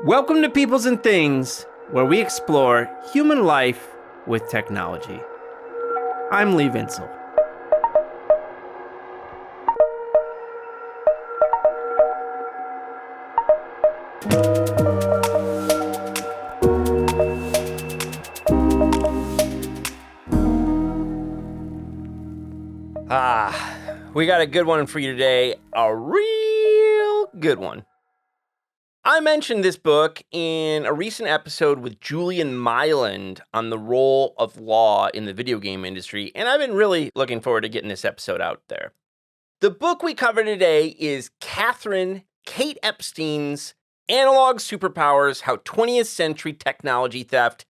Welcome to Peoples and Things, where we explore human life with technology. I'm Lee Vinsel. We got a good one for you today, a real good one. I mentioned this book in a recent episode with Julian Myland on the role of law in the video game industry, and I've been really looking forward to getting this episode out there. The book we cover today is Kate Epstein's Analog Superpowers: How 20th-Century Technology Theft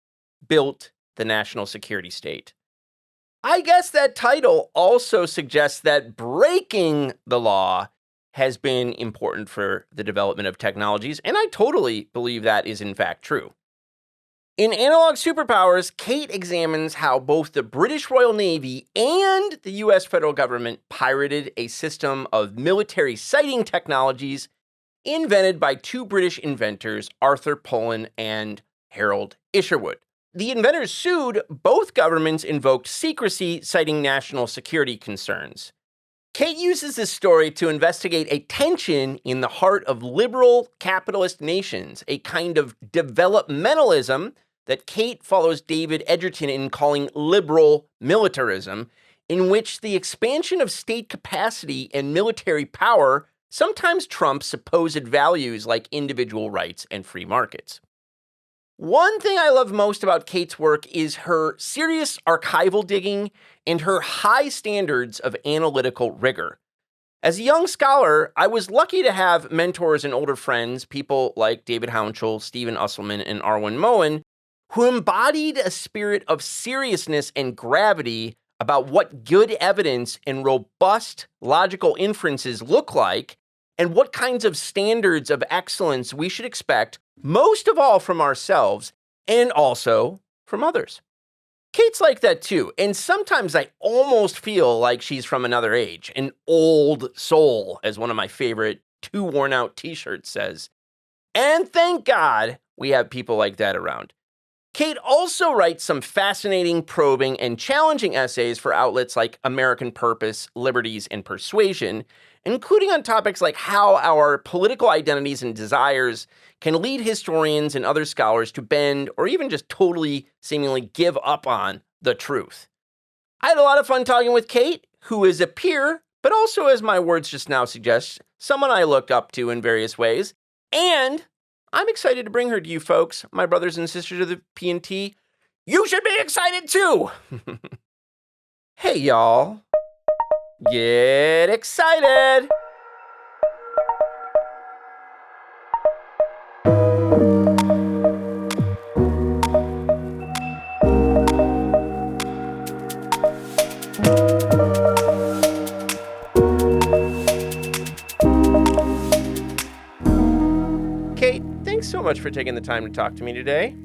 Built the National Security State. I guess that title also suggests that breaking the law has been important for the development of technologies, and I totally believe that is in fact true. In Analog Superpowers, Kate examines how both the British Royal Navy and the US federal government pirated a system of military sighting technologies invented by two British inventors, Arthur Pullen and Harold Isherwood. The inventors sued both governments, invoked secrecy, citing national security concerns. Kate uses this story to investigate a tension in the heart of liberal capitalist nations, a kind of developmentalism that Kate follows David Edgerton in calling liberal militarism, in which the expansion of state capacity and military power sometimes trumps supposed values like individual rights and free markets. One thing I love most about Kate's work is her serious archival digging and her high standards of analytical rigor. As a young scholar, I was lucky to have mentors and older friends, people like David Hounshell, Stephen Usselman, and Arwen Moen, who embodied a spirit of seriousness and gravity about what good evidence and robust logical inferences look like, and what kinds of standards of excellence we should expect, most of all from ourselves, and also from others. Kate's like that too, and sometimes I almost feel like she's from another age, an old soul, as one of my favorite Too Worn Out t-shirts says. And thank God we have people like that around. Kate also writes some fascinating, probing, and challenging essays for outlets like American Purpose, Liberties, and Persuasion, including on topics like how our political identities and desires can lead historians and other scholars to bend or even just totally seemingly give up on the truth. I had a lot of fun talking with Kate, who is a peer, but also, as my words just now suggest, someone I look up to in various ways, and I'm excited to bring her to you folks, my brothers and sisters of the P&T. You should be excited too! Hey y'all, get excited! Kate, thanks so much for taking the time to talk to me today.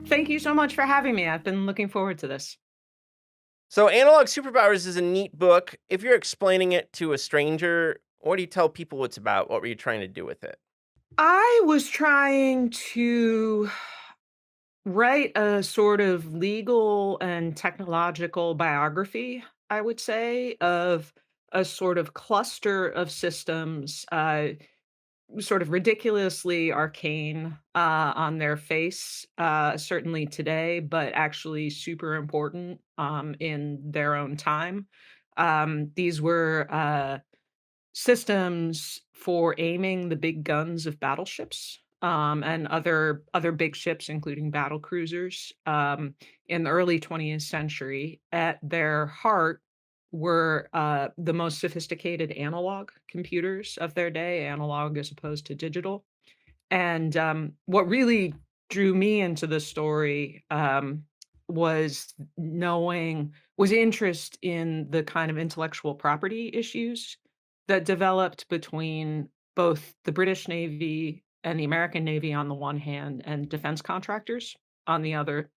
Thank you so much for having me. I've been looking forward to this. So, Analog Superpowers is a neat book. If you're explaining it to a stranger, what do you tell people it's about? What were you trying to do with it? I was trying to write a sort of legal and technological biography, I would say, of a sort of cluster of systems, sort of ridiculously arcane on their face, certainly today, but actually super important in their own time. These were systems for aiming the big guns of battleships, and other big ships, including battle cruisers, in the early 20th century. At their heart were the most sophisticated analog computers of their day, analog as opposed to digital. And what really drew me into the story was interest in the kind of intellectual property issues that developed between both the British Navy and the American Navy on the one hand, and defense contractors on the other,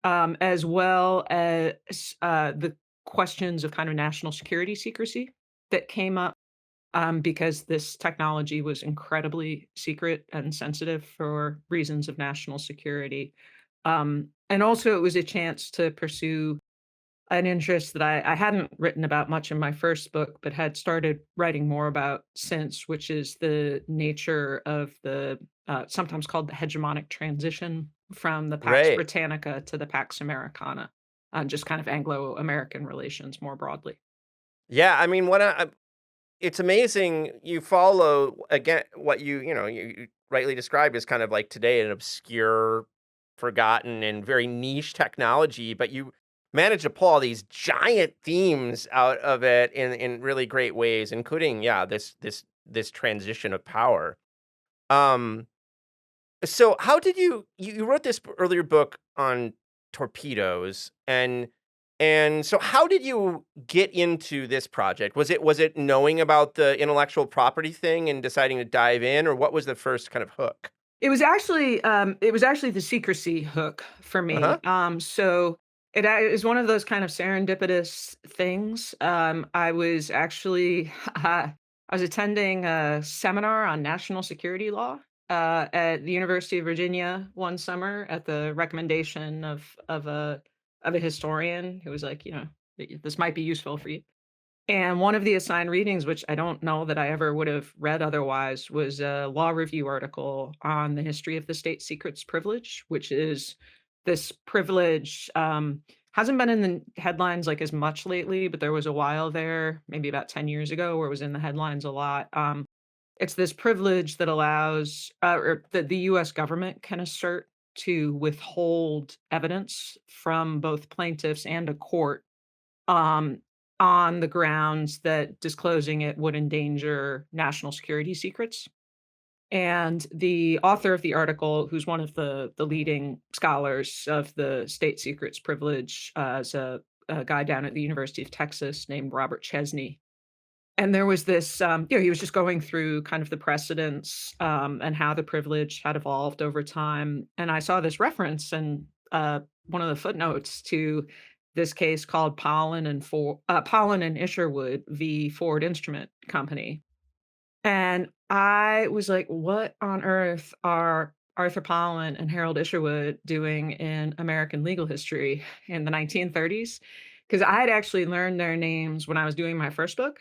as well as the questions of kind of national security secrecy that came up because this technology was incredibly secret and sensitive for reasons of national security. And also, it was a chance to pursue an interest that I hadn't written about much in my first book, but had started writing more about since, which is the nature of the sometimes called the hegemonic transition from the Pax Right. Britannica to the Pax Americana, just kind of Anglo American relations more broadly. Yeah, I mean, it's amazing you follow, again, what you rightly described as kind of like today an obscure, forgotten, and very niche technology, but you manage to pull all these giant themes out of it in really great ways, including, yeah, this transition of power. Um, so how did you wrote this earlier book on torpedoes, and so how did you get into this project? Was it knowing about the intellectual property thing and deciding to dive in, or what was the first kind of hook? It was actually the secrecy hook for Uh-huh. me. So it is one of those kind of serendipitous things. I was actually I was attending a seminar on national security law at the University of Virginia one summer at the recommendation of a historian who was like, this might be useful for you. And one of the assigned readings, which I don't know that I ever would have read otherwise, was a law review article on the history of the state secrets privilege, which is this privilege hasn't been in the headlines like as much lately, but there was a while there, maybe about 10 years ago, where it was in the headlines a lot. It's this privilege that allows, or that the US government can assert to withhold evidence from both plaintiffs and a court um, on the grounds that disclosing it would endanger national security secrets. And the author of the article, who's one of the leading scholars of the state secrets privilege, is a guy down at the University of Texas named Robert Chesney. And there was this, he was just going through kind of the precedents and how the privilege had evolved over time. And I saw this reference and one of the footnotes to this case called Pollen and Isherwood v. Ford Instrument Company. And I was like, what on earth are Arthur Pollen and Harold Isherwood doing in American legal history in the 1930s? Because I had actually learned their names when I was doing my first book.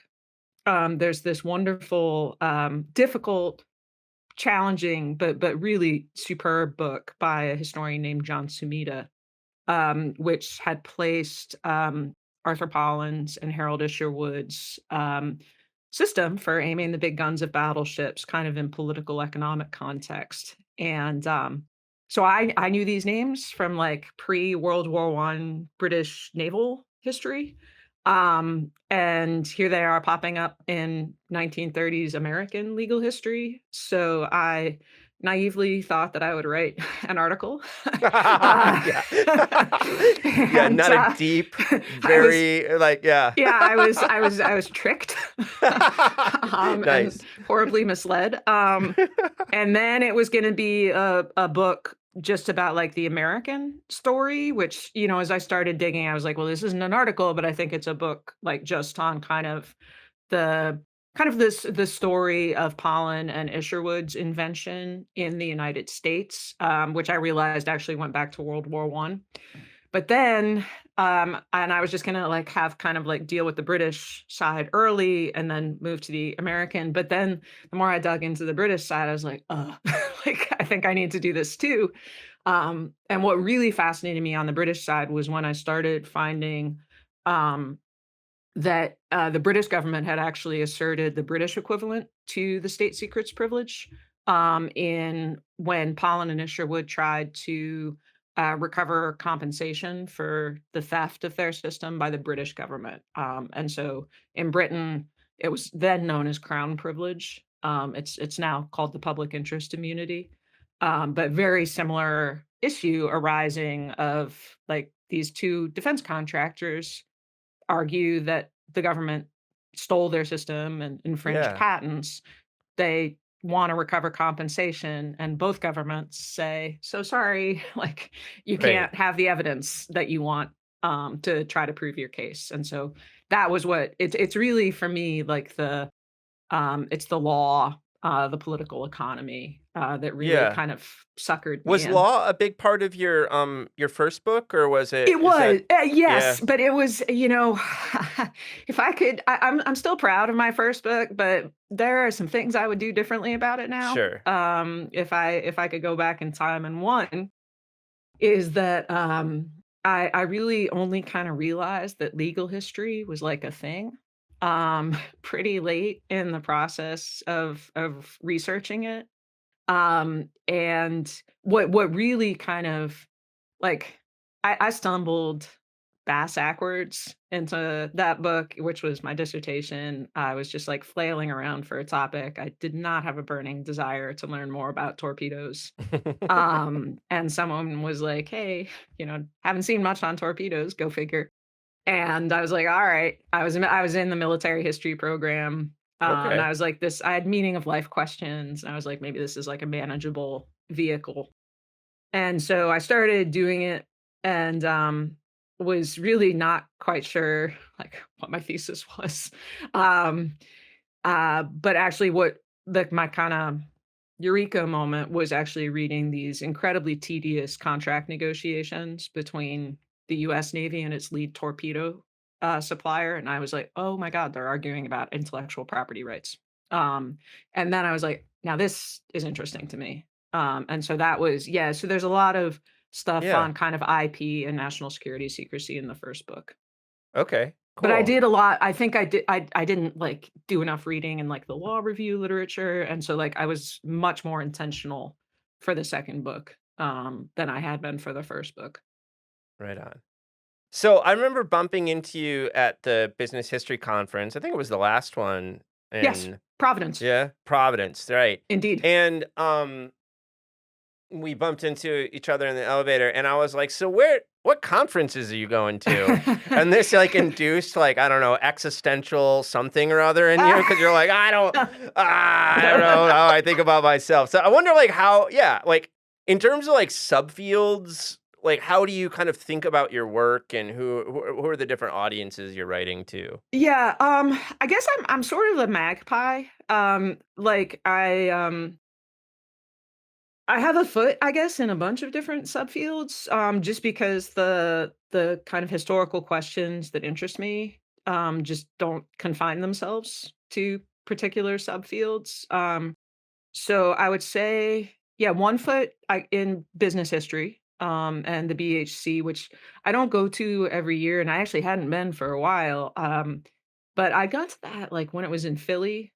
There's this wonderful, difficult, challenging, but really superb book by a historian named John Sumida, which had placed Arthur Collins and Harold Isherwood's system for aiming the big guns of battleships kind of in political economic context. And so I knew these names from like pre World War One British naval history. And here they are popping up in 1930s American legal history. So I naively thought that I would write an article. uh, Yeah. Yeah, and not a deep, I was very, like, yeah. yeah, I was tricked, and Nice. horribly misled, and then it was gonna be a book just about, like, the American story, which, as I started digging, I was like, "Well, this isn't an article, but I think it's a book, like, just on the the story of pollen and Isherwood's invention in the United States," which I realized actually went back to World War One. But then, and I was just gonna like have kind of like deal with the British side early and then move to the American. But then the more I dug into the British side, I was like, like I think I need to do this too. And what really fascinated me on the British side was when I started finding um, that the British government had actually asserted the British equivalent to the state secrets privilege in when Pollen and Isherwood tried to recover compensation for the theft of their system by the British government. And so in Britain, it was then known as Crown privilege. It's now called the public interest immunity, but very similar issue arising of like these two defense contractors argue that the government stole their system and infringed Yeah, patents. They want to recover compensation, and both governments say, "So sorry, like you right. can't have the evidence that you want to try to prove your case." And so that was what it's really for me like It's the law, the political economy, that really Yeah. kind of suckered me Was in. law a big part of your first book, or was it It is that was, yeah, yes, but it was, if I could, I'm still proud of my first book, but there are some things I would do differently about it now. sure. If I could go back in time, and one is that I really only kind of realized that legal history was like a thing pretty late in the process of researching it. And what really kind of like I stumbled backwards into that book, which was my dissertation. I was just like flailing around for a topic. I did not have a burning desire to learn more about torpedoes. And someone was like, "Hey, haven't seen much on torpedoes, go figure." And I was like, "All right." I was in the military history program, and Okay. I was like, "This." I had meaning of life questions, and I was like, "Maybe this is like a manageable vehicle." And so I started doing it, and was really not quite sure like what my thesis was. Um, but actually, what my kind of eureka moment was actually reading these incredibly tedious contract negotiations between the U.S. Navy and its lead torpedo supplier, and I was like, "Oh my god, they're arguing about intellectual property rights." Um, and then I was like, "Now this is interesting to me." And so that was, yeah. So there's a lot of stuff Yeah. on kind of IP and national security secrecy in the first book. Okay. But I Cool. did a lot. I think I didn't, like, do enough reading in, like, the law review literature, and so, like, I was much more intentional for the second book, than I had been for the first book. Right on. So I remember bumping into you at the business history conference. I think it was the last one Yes, in Providence, yeah, Providence, right? indeed. And we bumped into each other in the elevator, and I was like, "So what conferences are you going to?" And this like induced like I don't know existential something or other in you because you're like, I don't know how I think about myself. So I wonder like how yeah like in terms of like subfields, like how do you kind of think about your work and who are the different audiences you're writing to? Yeah, I guess I'm sort of a magpie. Like, I have a foot, I guess, in a bunch of different subfields, just because the kind of historical questions that interest me, just don't confine themselves to particular subfields. So I would say, yeah, one foot in business history, and the BHC, which I don't go to every year, and I actually hadn't been for a while. But I got to that like when it was in Philly.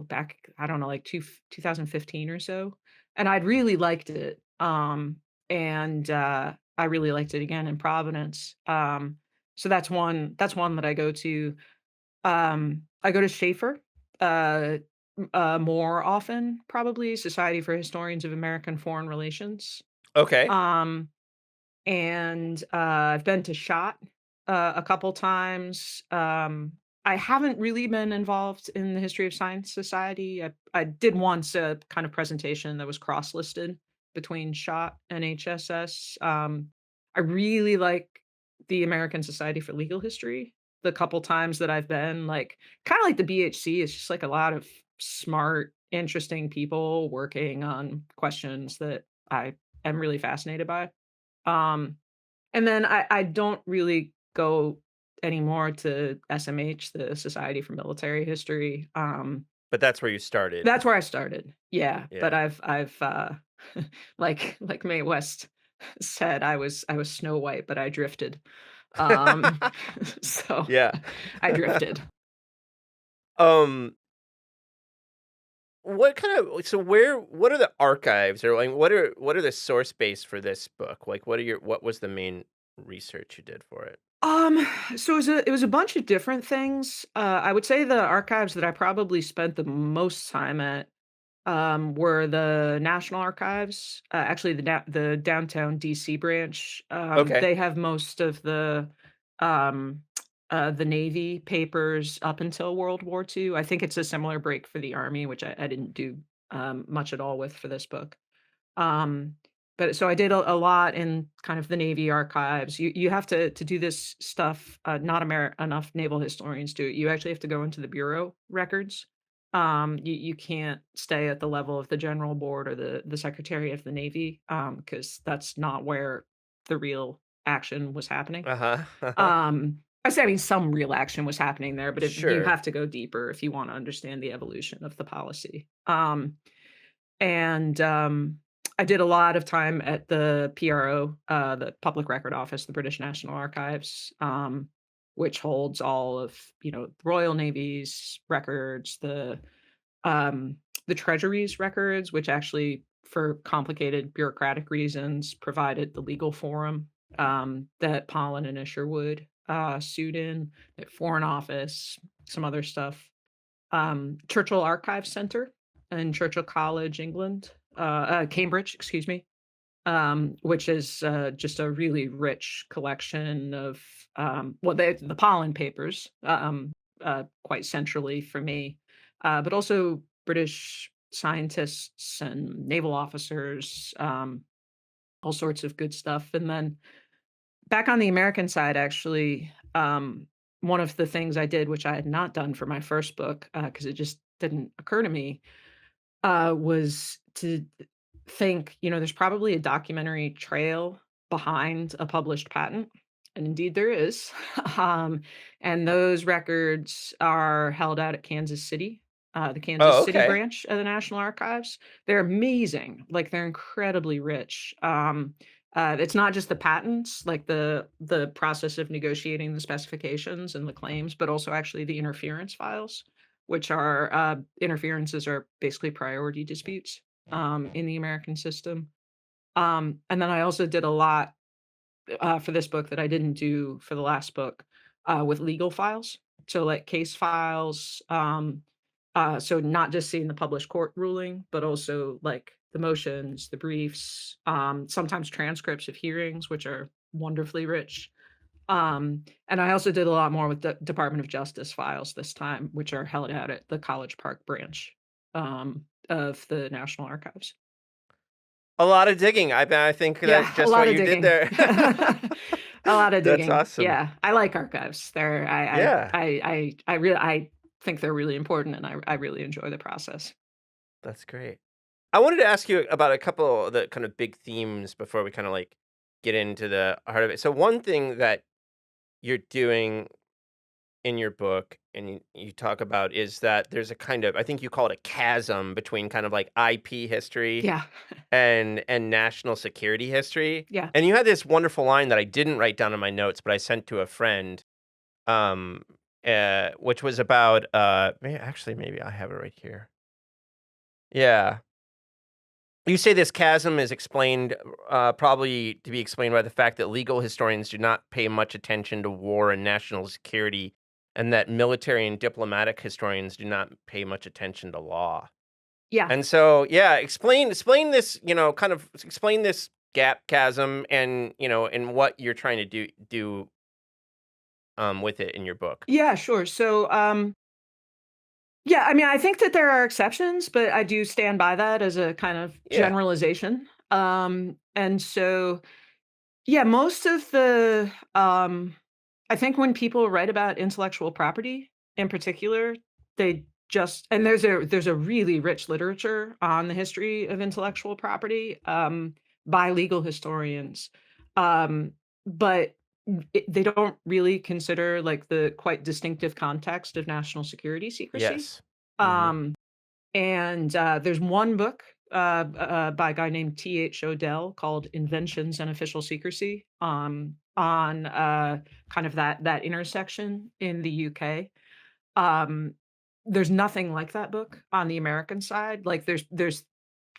Back, I don't know, like 2015 or so, and I'd really liked it, and, I really liked it again in Providence, so that's one that I go to. I go to Schaefer, more often, probably, Society for Historians of American Foreign Relations, Okay, um and, I've been to SHOT, a couple times. I haven't really been involved in the History of Science Society. I did once a kind of presentation that was cross-listed between SHOT and HSS. I really like the American Society for Legal History. The couple times that I've been, like, kinda like the BHC, it's just, like, a lot of smart, interesting people working on questions that I am really fascinated by. Um, and then I don't really go anymore to SMH, the Society for Military History. but that's where you started. That's where I started. Yeah, but Yeah. I've like Mae West said, I was Snow White, but I drifted. Um, so Yeah. I drifted. um What kind of so what are the archives or like what are the source base for this book? Like what was the main research you did for it? Um, so it was a bunch of different things. I would say the archives that I probably spent the most time at were the National Archives, actually the downtown DC branch. Okay. They have most of um, the Navy papers up until World War II. I think it's a similar break for the Army, which I didn't do much at all with for this book. Um, But so I did a lot in kind of the Navy archives. You have to do this stuff, not enough naval historians do it. You actually have to go into the bureau records. You can't stay at the level of the general board or the secretary of the Navy, because that's not where the real action was happening. Uh-huh, uh-huh. I mean, some real action was happening there, but you Sure. have to go deeper if you want to understand the evolution of the policy. And I did a lot of time at the PRO, the Public Record Office, the British National Archives, which holds all of the Royal Navy's records, um, the Treasury's records, which actually, for complicated bureaucratic reasons, provided the legal forum that Pollen and Isherwood sued in, the Foreign Office, some other stuff. Churchill Archive Center in Churchill College, England, Cambridge, excuse me, which is just a really rich collection of well, the pollen papers, quite centrally for me, but also British scientists and naval officers, all sorts of good stuff. And then back on the American side, actually, one of the things I did, which I had not done for my first book, because it just didn't occur to me, was to think, there's probably a documentary trail behind a published patent. And indeed there is. And those records are held out at Kansas City, the Kansas Oh, City okay. branch of the National Archives. They're amazing. Like they're incredibly rich. It's not just the patents, like the process of negotiating the specifications and the claims, but also actually the interference files, which are interferences are basically priority disputes in the American system. And then I also did a lot for this book that I didn't do for the last book with legal files. So, like case files. So, not just seeing the published court ruling, but also like the motions, the briefs, sometimes transcripts of hearings, which are wonderfully rich. And I also did a lot more with the Department of Justice files this time, which are held out at the College Park branch of the National Archives. A lot of digging. I think that Yeah, a just lot what of you did digging. there. A lot of That's digging. awesome. Yeah, I like archives. They're Yeah, I really I think they're really important, and I really enjoy the process. that's great. I wanted to ask you about a couple of the kind of big themes before we kinda, like, get into the heart of it. So one thing that you're doing in your book and you talk about is that there's a kind of I think you call it a chasm between kind of like IP history Yeah. and national security history. Yeah. And you had this wonderful line that I didn't write down in my notes, but I sent to a friend, um, which was about actually maybe I have it right here. Yeah. You say this chasm is explained, probably to be explained by the fact that legal historians do not pay much attention to war and national security, and that military and diplomatic historians do not pay much attention to law. Yeah. And so, yeah, explain this, kind of explain this gap chasm and and what you're trying to do with it in your book. Yeah, sure. So, yeah, I mean, I think that there are exceptions, but I do stand by that as a kind of Yeah. generalization. And so, yeah, most of I think when people write about intellectual property in particular, they just and there's a really rich literature on the history of intellectual property by legal historians, but they don't really consider like the quite distinctive context of national security secrecy. Yes. Mhm. Um, and there's one book by a guy named T.H. Odell called "Inventions and Official Secrecy" on kind of that intersection in the UK. Um, there's nothing like that book on the American side. Like there's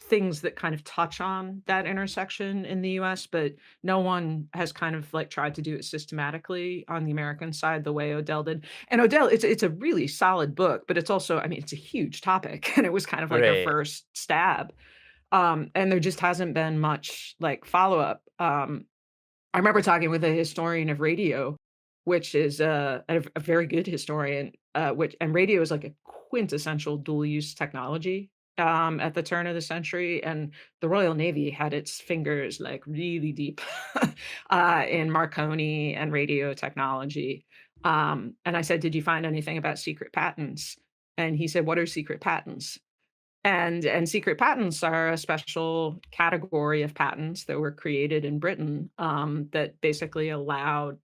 things that kind of touch on that intersection in the US, but no one has kind of like tried to do it systematically on the American side the way Odell did. And Odell, it's a really solid book, but it's also, I mean, it's a huge topic and it was kind of like a Right. first stab. And there just hasn't been much like follow-up. I remember talking with a historian of radio, which is a very good historian, which and radio is like a quintessential dual use technology. at the turn of the century, and the Royal Navy had its fingers like really deep in Marconi and radio technology. And I said, "Did you find anything about secret patents?" And he said, "What are secret patents?" And secret patents are a special category of patents that were created in Britain, that basically allowed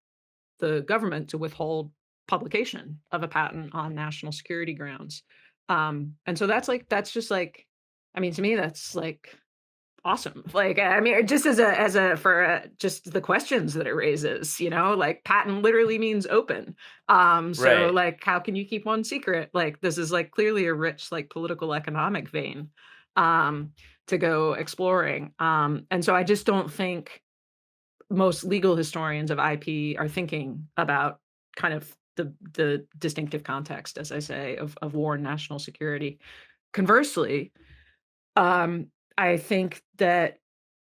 the government to withhold publication of a patent on national security grounds. And so that's just like, I mean, to me, that's like awesome. Like, I mean, just as a for just the questions that it raises, like patent literally means open. So Right. like, how can you keep one secret? Like, this is like clearly a rich like political economic vein um, to go exploring. And so I just don't think most legal historians of IP are thinking about kind of the distinctive context, as I say, of war and national security. Conversely, um, I think that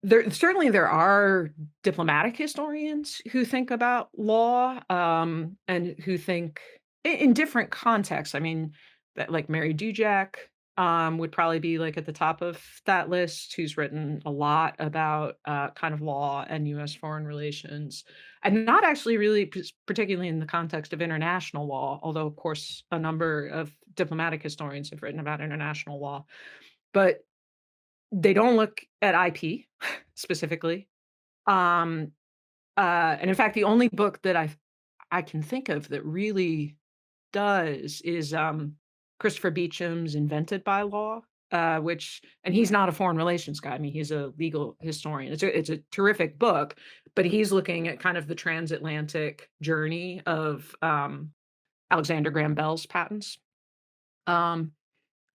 there are diplomatic historians who think about law, and who think in different contexts. I mean, that like Mary Dujak, would probably be like at the top of that list, who's written a lot about kind of law and U.S. foreign relations, and not actually really particularly in the context of international law, although of course a number of diplomatic historians have written about international law, but they don't look at IP specifically. Um, and in fact, the only book that I can think of that really does is Christopher Beecham's Invented by Law, which and he's not a foreign relations guy. I mean, he's a legal historian. It's a terrific book, but he's looking at kind of the transatlantic journey of Alexander Graham Bell's patents. Um,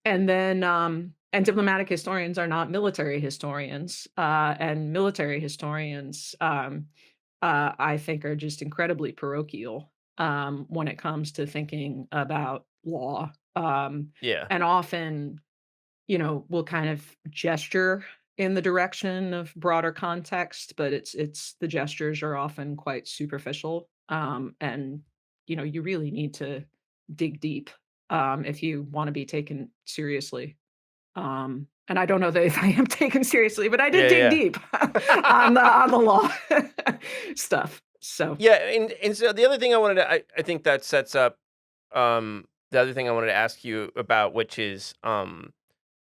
and diplomatic historians are not military historians, and military historians, I think, are just incredibly parochial when it comes to thinking about law, Yeah. and often, will kind of gesture in the direction of broader context, but it's the gestures are often quite superficial, and you really need to dig deep if you want to be taken seriously. And I don't know that if I am taken seriously, but I did Yeah, dig yeah. deep on the law stuff. So Yeah, and so the other thing I think that sets up, the other thing I wanted to ask you about, which is,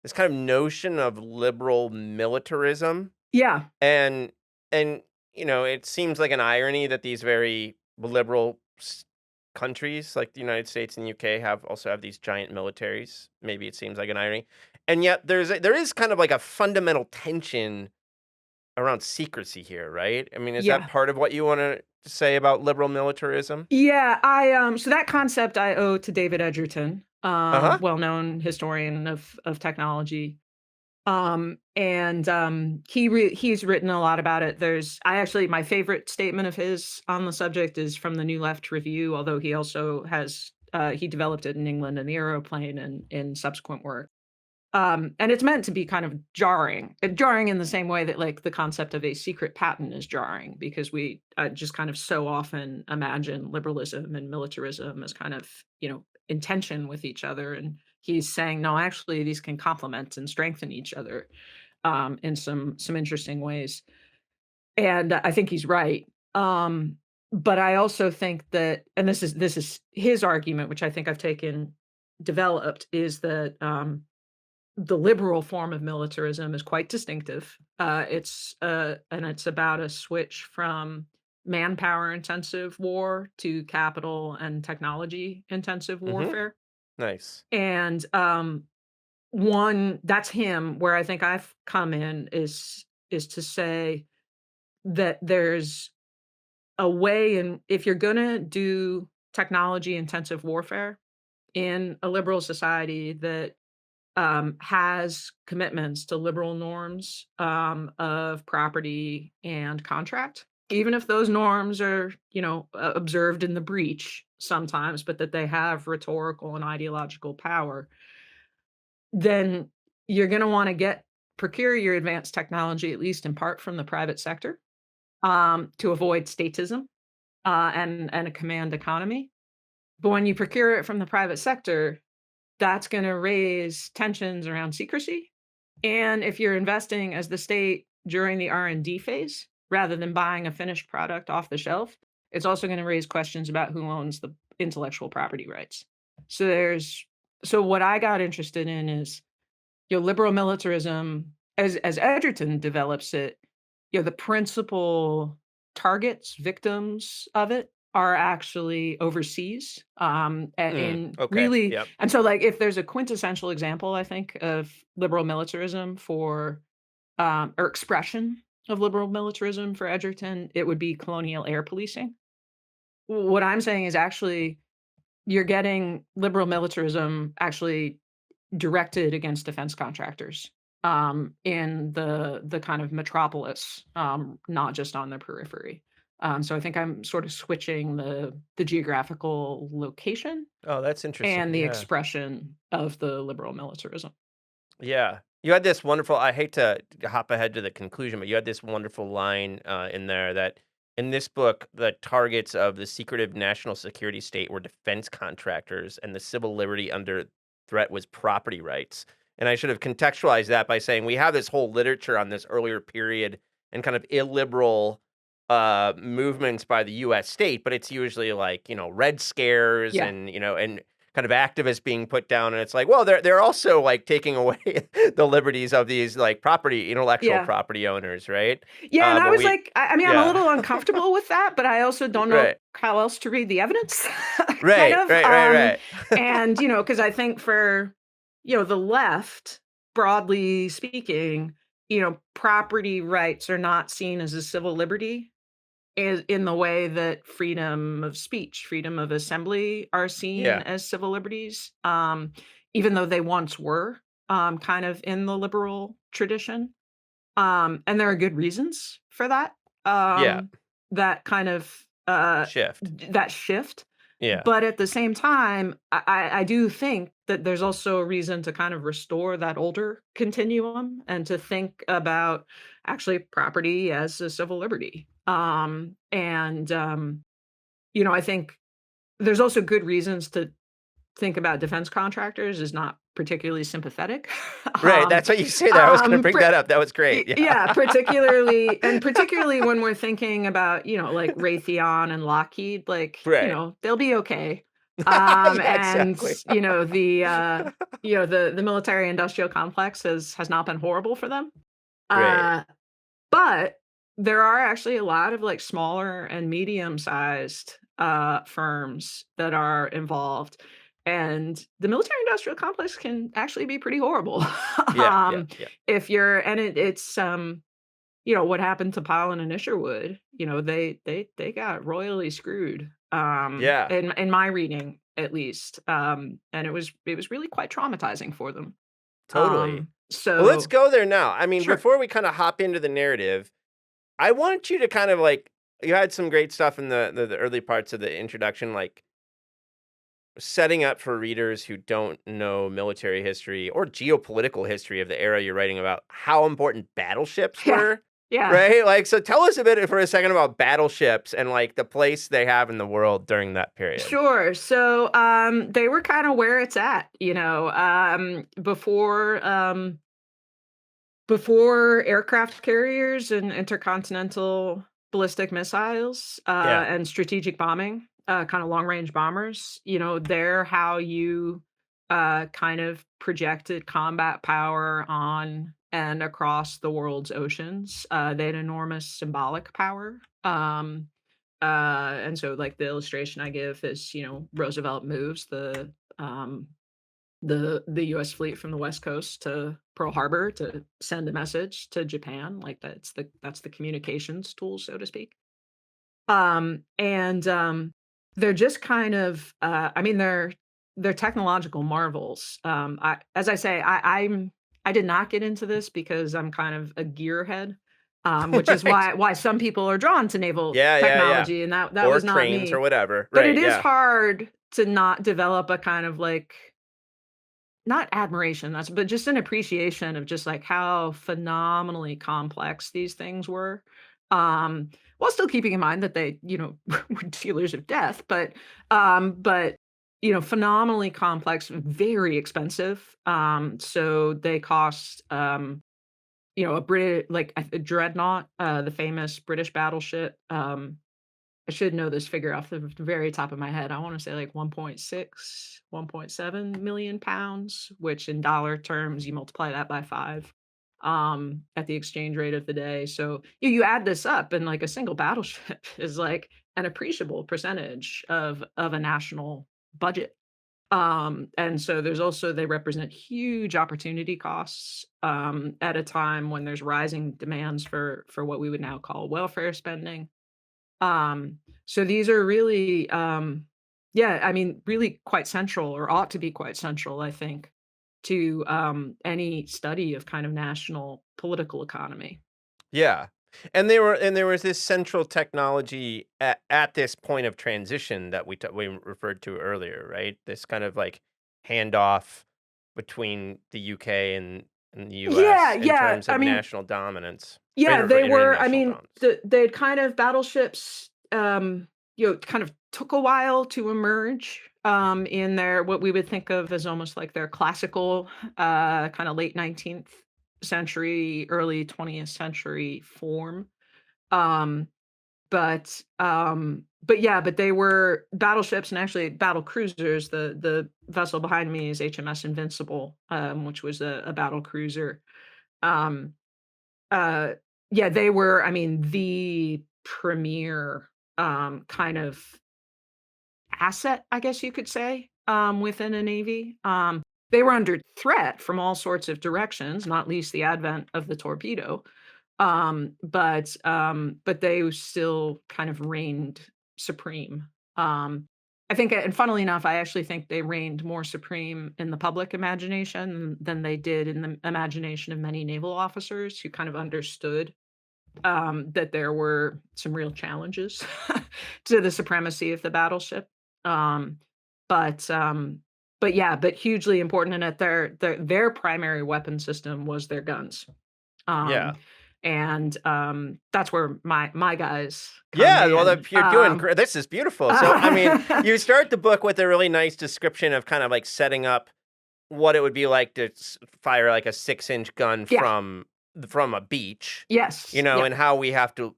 this kind of notion of liberal militarism, yeah, and and, it seems like an irony that these very liberal countries like the United States and UK have these giant militaries. Maybe it seems like an irony, and yet there is kind of like a fundamental tension around secrecy here, right? I mean, is that yeah. part of what you want to say about liberal militarism? Yeah, so that concept I owe to David Edgerton, Uh huh. well-known historian of technology. And he's written a lot about it. I actually my favorite statement of his on the subject is from the New Left Review, although he also has he developed it in England and the Aeroplane and in subsequent work. And it's meant to be kind of jarring in the same way that like the concept of a secret patent is jarring because we just kind of so often imagine liberalism and militarism as kind of, in tension with each other. And he's saying, no, actually, these can complement and strengthen each other in some interesting ways. And I think he's right. But I also think that, and this is his argument, which I think I've taken developed, is that the liberal form of militarism is quite distinctive. It's about a switch from manpower intensive war to capital and technology intensive Mm-hmm. warfare. Nice. And one that's him where I think I've come in is to say that there's a way in if you're gonna do technology intensive warfare in a liberal society that has commitments to liberal norms of property and contract, even if those norms are, observed in the breach sometimes, but that they have rhetorical and ideological power, then you're going to want to procure your advanced technology, at least in part from the private sector, to avoid statism and a command economy. But when you procure it from the private sector, that's going to raise tensions around secrecy. And if you're investing as the state during the R&D phase rather than buying a finished product off the shelf, it's also going to raise questions about who owns the intellectual property rights. So there's so what I got interested in is, liberal militarism as Edgerton develops it, the principal targets, victims of it are actually overseas. In Okay. really, Yep. and so like if there's a quintessential example, I think, of liberal militarism for or expression of liberal militarism for Edgerton, it would be colonial air policing. What I'm saying is actually you're getting liberal militarism actually directed against defense contractors, in the kind of metropolis, not just on the periphery. So I think I'm sort of switching the geographical location Oh, that's interesting. and the Yeah. expression of the liberal militarism. Yeah. You had this wonderful I hate to hop ahead to the conclusion, but you had this wonderful line in there that in this book, the targets of the secretive national security state were defense contractors, and the civil liberty under threat was property rights. And I should have contextualized that by saying we have this whole literature on this earlier period and kind of illiberal movements by the US state, but it's usually like, Red Scares Yeah. and kind of activists being put down, and it's like, well, they're also like taking away the liberties of these like intellectual Yeah. property owners, right? Yeah, and I But was we like, I mean, I'm a yeah. little uncomfortable with that, but I also don't know Right. how else to read the evidence, kind Right, of. right, right, right. And, because I think for, the left, broadly speaking, property rights are not seen as a civil liberty in the way that freedom of speech, freedom of assembly are seen Yeah, as civil liberties, even though they once were, kind of in the liberal tradition. And there are good reasons for that, yeah. that kind of, Shift. that shift. Yeah. But at the same time, I do think that there's also a reason to kind of restore that older continuum and to think about actually property as a civil liberty. I think there's also good reasons to think about defense contractors as not particularly sympathetic. Right, um, that's what you say there. I was gonna bring pr- that up. That was great. Yeah. Yeah, particularly when we're thinking about, like Raytheon and Lockheed, like, Right. they'll be okay. Yeah, And, exactly. the military industrial complex has not been horrible for them. Right. Uh, but there are actually a lot of like smaller and medium-sized firms that are involved. And the military industrial complex can actually be pretty horrible. Yeah, yeah, um, yeah. if you're and it's what happened to Pollen and Isherwood, they got royally screwed, Yeah, in my reading at least. And it was really quite traumatizing for them. totally. Well, let's So go there now. I mean, sure. before we kinda hop into the narrative, I want you to kind of like you had some great stuff in the early parts of the introduction, like setting up for readers who don't know military history or geopolitical history of the era you're writing about how important battleships Yeah. were, Yeah. right? Like, so tell us a bit for a second about battleships and like the place they have in the world during that period. Sure. So, they were kind of where it's at, before aircraft carriers and intercontinental ballistic missiles, Yeah, and strategic bombing, kind of long range bombers. They're how you, kind of projected combat power on and across the world's oceans. They had enormous symbolic power. And so like the illustration I give is, Roosevelt moves the US fleet from the West Coast to Pearl Harbor to send a message to Japan, like that's the communications tool, so to speak. And They're just kind of I mean they're technological marvels. As I say, I did not get into this because I'm kind of a gearhead. Which is right. why some people are drawn to naval Yeah, yeah, yeah. technology, and that Or was not trains or me. whatever. But it Right. is Yeah. hard to not develop a kind of like not admiration, but just an appreciation of just like how phenomenally complex these things were. While still keeping in mind that they, were dealers of death, but phenomenally complex, very expensive. So they cost, a a dreadnought, the famous British battleship. I should know this figure off the very top of my head. I want to say like 1.6, 1.7 million pounds, which in dollar terms, you multiply that by five at the exchange rate of the day. So you add this up, and like a single battleship is like an appreciable percentage of a national budget. And so there's also they represent huge opportunity costs at a time when there's rising demands for what we would now call welfare spending. So these are really, yeah, I mean, really quite central, or ought to be quite central, I think, to any study of kind of national political economy. Yeah. And there was this central technology at this point of transition that we referred to earlier, right? This kind of like handoff between the UK and the Yeah, US in yeah. terms I of mean, national dominance yeah, or they were. I international mean, dominance. they'd kind of battleships, kind of took a while to emerge in their what we would think of as almost like their classical, kind of late 19th century, early 20th century form. Um, but yeah, but they were battleships and actually battle cruisers. The vessel behind me is HMS Invincible, which was a battle cruiser. Um, uh, yeah, they were, I mean, the premier, kind of asset, I guess you could say, within a navy. They were under threat from all sorts of directions, not least the advent of the torpedo. But they still kind of reigned supreme. I think, and funnily enough, I actually think they reigned more supreme in the public imagination than they did in the imagination of many naval officers who kind of understood that there were some real challenges to the supremacy of the battleship. Um, but um, but yeah, but hugely important, and that their primary weapon system was their guns. Um, Yeah. and that's where my guys come Yeah, well, in. you're doing great. This is beautiful. So, I mean, you start the book with a really nice description of kind of like setting up what it would be like to fire like a 6-inch gun Yeah. from a beach, Yes. Yep. and how we have to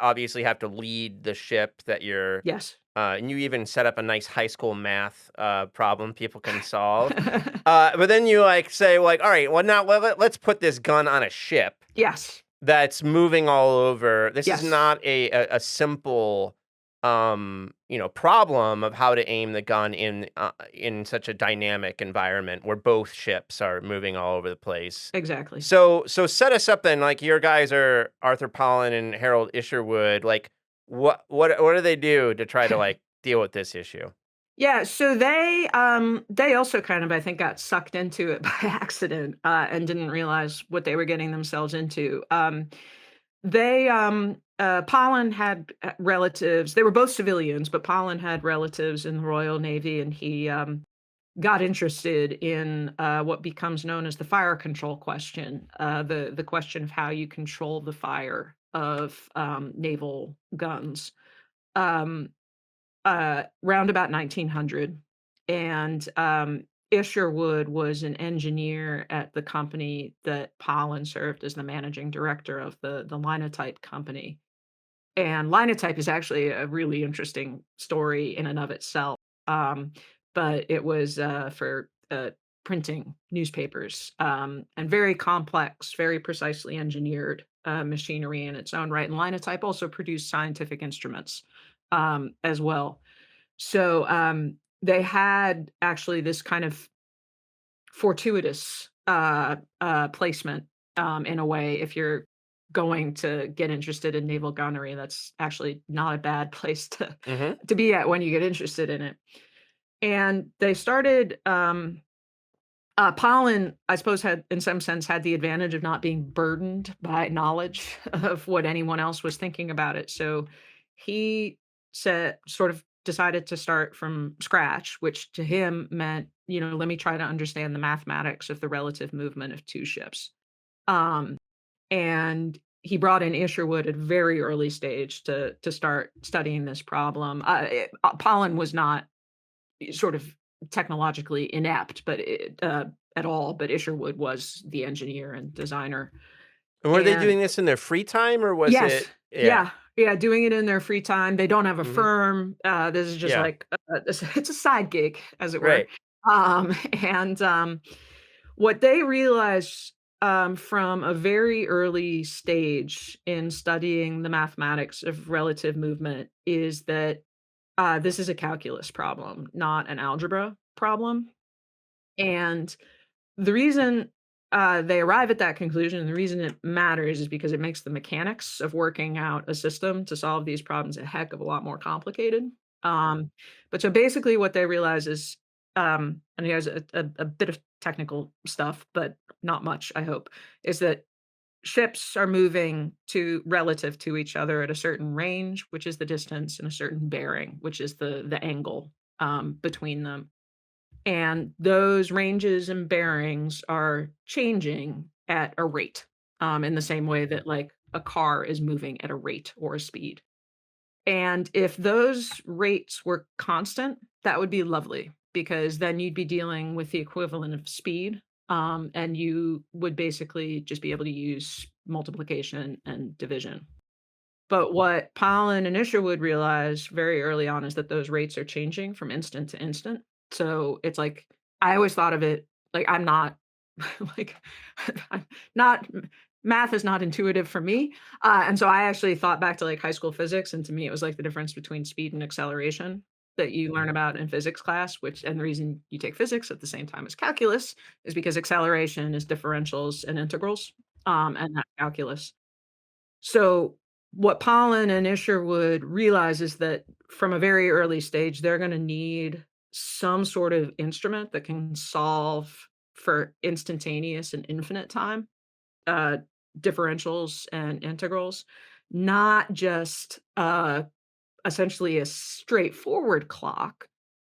obviously have to lead the ship that you're Yes. and you even set up a nice high school math problem people can solve. But then you like say like, all right, well now let's put this gun on a ship Yes. that's moving all over. This is Yes. not a simple, problem of how to aim the gun in such a dynamic environment where both ships are moving all over the place. Exactly. So set us up then. Like your guys are Arthur Pollen and Harold Isherwood. Like what do they do to try to like deal with this issue? Yeah, so they also kind of, I think, got sucked into it by accident, and didn't realize what they were getting themselves into. Pollen had relatives. They were both civilians, but Pollen had relatives in the Royal Navy, and he got interested in what becomes known as the fire control question, the question of how you control the fire of naval guns. Um, Round about 1900, and Isherwood was an engineer at the company that Pollen served as the managing director of the Linotype company. And Linotype is actually a really interesting story in and of itself. Um, but it was for printing newspapers, and very complex, very precisely engineered machinery in its own right. And Linotype also produced scientific instruments as well. So they had actually this kind of fortuitous placement, in a way. If you're going to get interested in naval gunnery, that's actually not a bad place Hmm. to be at when you get interested in it. And they started. Pollen, I suppose, had in some sense had the advantage of not being burdened by knowledge of what anyone else was thinking about it. So he sort of decided to start from scratch, which to him meant, let me try to understand the mathematics of the relative movement of two ships. Um, and he brought in Isherwood at a very early stage to start studying this problem. Pollen was not sort of technologically inept, but at all. But Isherwood was the engineer and designer. And were they And doing this in their free time, or was yes, it yeah. yeah, yeah, doing it in their free time. They don't have a Mhm. firm. This is just Yeah. like it's a side gig, as it were. Right. And what they realized from a very early stage in studying the mathematics of relative movement is that this is a calculus problem, not an algebra problem. And the reason they arrive at that conclusion, and the reason it matters is because it makes the mechanics of working out a system to solve these problems a heck of a lot more complicated. Um, but so basically, what they realize is, and here's a bit of technical stuff, but not much, I hope, is that ships are moving to relative to each other at a certain range, which is the distance, and a certain bearing, which is the angle between them. And those ranges and bearings are changing at a rate, in the same way that like a car is moving at a rate or a speed. And if those rates were constant, that would be lovely because then you'd be dealing with the equivalent of speed. And you would basically just be able to use multiplication and division. But what Pollen and Isherwood realized very early on is that those rates are changing from instant to instant. So it's like I always thought of it like I'm not like I'm not math is not intuitive for me. And so I actually thought back to like high school physics, and to me it was like the difference between speed and acceleration that you learn about in physics class, which and the reason you take physics at the same time as calculus is because acceleration is differentials and integrals, and not calculus. So, what Pollen and Isherwood realize is that from a very early stage, they're going to need some sort of instrument that can solve for instantaneous and infinite time, uh, differentials and integrals, not just essentially a straightforward clock,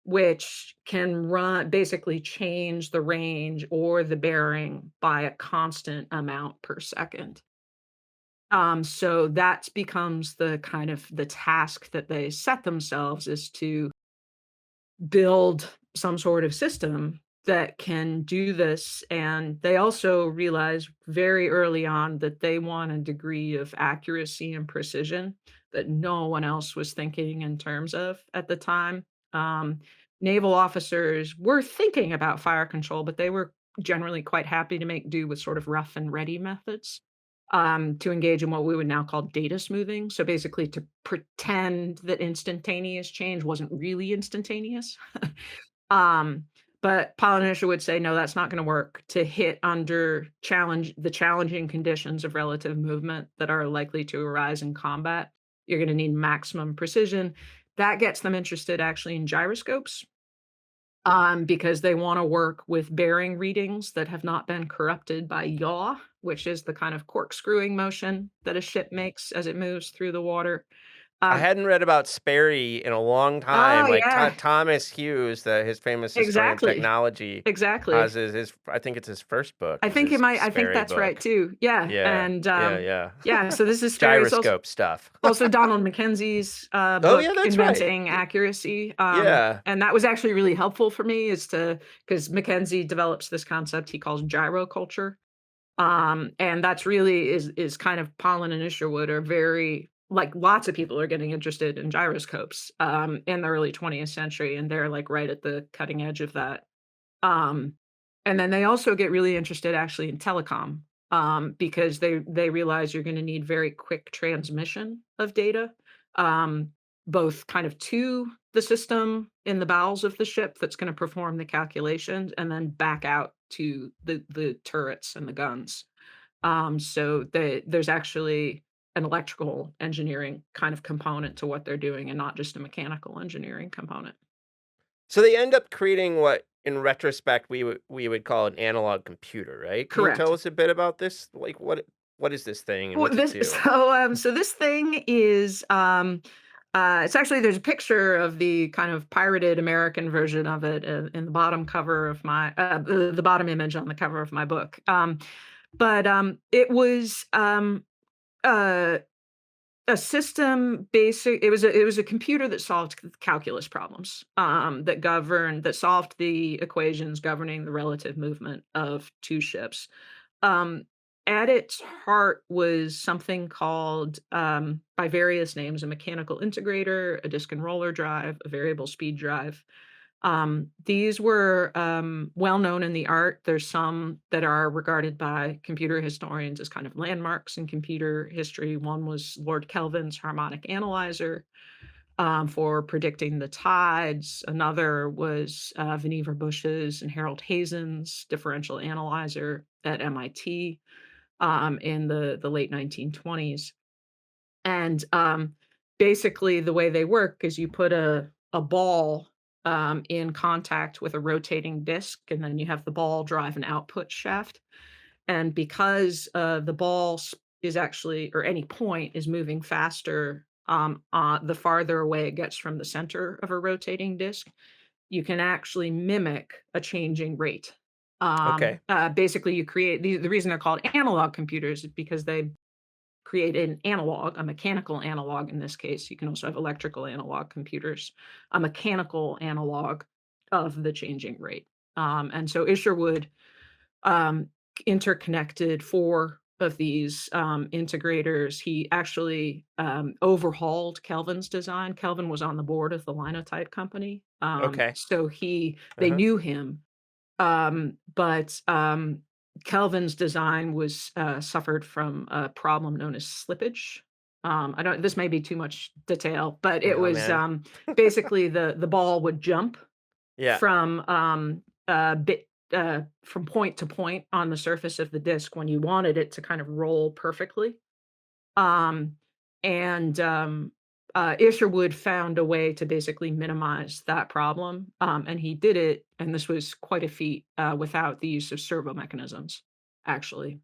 which can run basically change the range or the bearing by a constant amount per second. So that becomes the kind of the task that they set themselves is to build some sort of system that can do this. And they also realize very early on that they want a degree of accuracy and precision that no one else was thinking in terms of at the time. Um, Naval officers were thinking about fire control, but they were generally quite happy to make do with sort of rough and ready methods to engage in what we would now call data smoothing. So basically, to pretend that instantaneous change wasn't really instantaneous. um, but Polynesia would say, no, that's not going to work to hit under the challenging conditions of relative movement that are likely to arise in combat. You're going to need maximum precision. That gets them interested actually in gyroscopes because they wanna work with bearing readings that have not been corrupted by yaw, which is the kind of corkscrewing motion that a ship makes as it moves through the water. I Um hadn't read about Sperry in a long Oh, time, like, yeah. Thomas Hughes, his famous historian of Exactly. technology, Exactly. has his I think it's his first book is I his might I think Sperry that's right book. too. Yeah, Yeah, and, yeah, yeah. yeah, so this is Sperry. It's also Gyroscope stuff. also Donald Mackenzie's, Oh, yeah, book, that's right. Inventing Accuracy, Yeah. and that was actually really helpful for me is to because Mackenzie develops this concept he calls gyroculture. And that's really is kind of Pollen and Isherwood are very like lots of people are getting interested in gyroscopes in the early 20th century, and they're like right at the cutting edge of that. Um, and then they also get really interested actually in telecom because they realize you're going to need very quick transmission of data, um, both kind of to the system in the bowels of the ship that's going to perform the calculations, and then back out to the turrets and the guns. So there's actually an electrical engineering kind of component to what they're doing, and not just a mechanical engineering component. So they end up creating what, in retrospect, we would call an analog computer, right? Can you tell Correct. us a bit about this? Like, what is this thing and Well, what's it this do? so this thing is it's actually there's a picture of the kind of pirated American version of it in the bottom cover of my the bottom image on the cover of my book. But it was uh a system basic it was a computer that solved calculus problems, that solved the equations governing the relative movement of 2 ships. Um, at its heart was something called, by various names, a mechanical integrator, a disk and roller drive, a variable speed drive. These were, well known in the art. There's some that are regarded by computer historians as kind of landmarks in computer history. One was Lord Kelvin's harmonic analyzer, for predicting the tides. Another was, Vannevar Bush's and Harold Hazen's differential analyzer at MIT, in the late 1920s. And, basically, the way they work is you put a ball, in contact with a rotating disc, and then you have the ball drive an output shaft. And because, the is actually or any point is moving faster, the farther away it gets from the center of a rotating disc, you can actually mimic a changing rate. Okay. Basically, you create the reason they're called analog computers is because they create an analog, a mechanical analog in this case. You can also have electrical analog computers, a mechanical analog of the changing rate. And so Isherwood um, interconnected 4 of these, integrators. He actually, overhauled Kelvin's design. Kelvin was on the board of the Linotype company, Okay. so they Uh-huh. knew him, but, Kelvin's design was, suffered from a problem known as slippage. I don't this may be too much detail, but it Oh, was, man. basically the ball would jump Yeah. from, from point to point on the surface of the disk when you wanted it to kind of roll perfectly. Um, Isherwood found a way to basically minimize that problem, and he did it, and this was quite a feat, without the use of servo mechanisms, actually.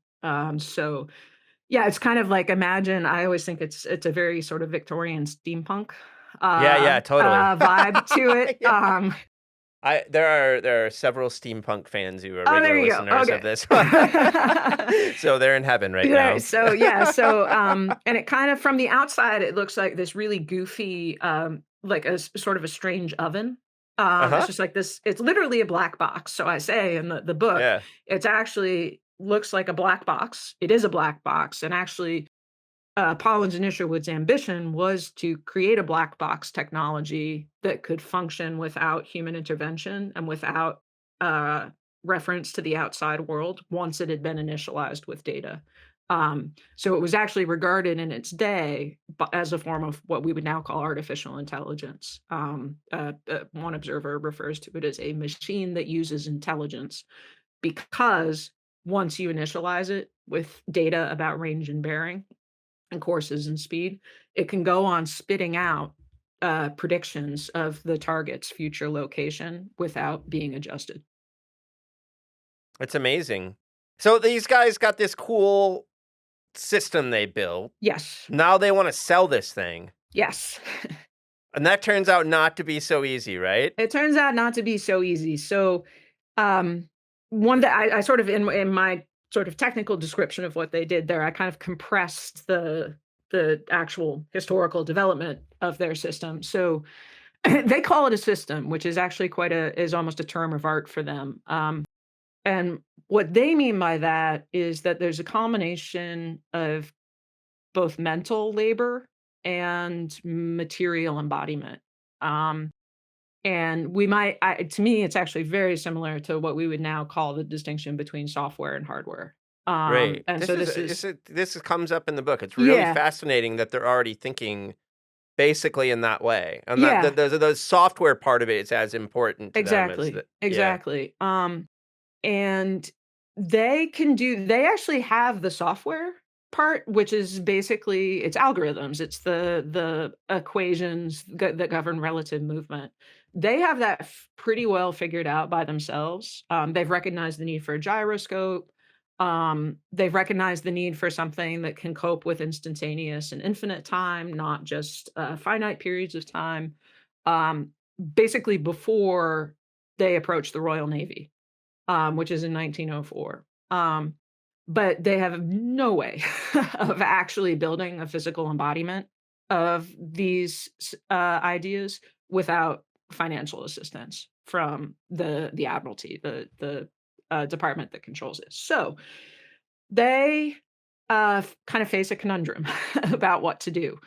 So yeah, it's kind of like imagine I always think it's a very sort of Victorian steampunk, Yeah, yeah, totally. vibe to it. Yeah. There are several steampunk fans who are Oh, there regular you go. listeners of Okay. this. So they're in heaven right Yeah, now. so and it kind of from the outside, it looks like this really goofy, like sort of a strange oven. It's Uh-huh. just like this, it's literally a black box. So I say in the book, Yeah. it's actually looks like a black box. It is a black box. And actually, Collins and Isherwood's ambition was to create a black box technology that could function without human intervention and without uh, reference to the outside world once it had been initialized with data. So it was actually regarded in its day as a form of what we would now call artificial intelligence. One observer refers to it as a machine that uses intelligence because once you initialize it with data about range and bearing, and courses and speed, it can go on spitting out predictions of the target's future location without being adjusted. It's amazing. So these guys got this cool system they built. Yes. Now they wanna sell this thing, Yes. and that turns out not to be so easy, right? It turns out not to be so easy. So, um, one that I sort of in my sort of technical description of what they did there, I kind of compressed the actual historical development of their system. So they call it a system, which is actually is almost a term of art for them. And what they mean by that is that there's a combination of both mental labor and material embodiment. Um, and to me, it's actually very similar to what we would now call the distinction between software and hardware. Right. And so this is, This comes up in the book. It's really yeah, fascinating that they're already thinking basically in that way, and that yeah, the software part of it is as important to them as exactly, the yeah. exactly. And they actually have the software part, which is basically it's algorithms. It's the equations that govern relative movement. They have that pretty well figured out by themselves. They've recognized the need for a gyroscope. They've recognized the need for something that can cope with instantaneous and infinite time, not just finite periods of time. Um, Basically, before they approach the Royal Navy, which is in 1904. But they have no way of actually building a physical embodiment of these ideas without financial assistance from the admiralty, the department that controls it. So they kind of face a conundrum about what to do.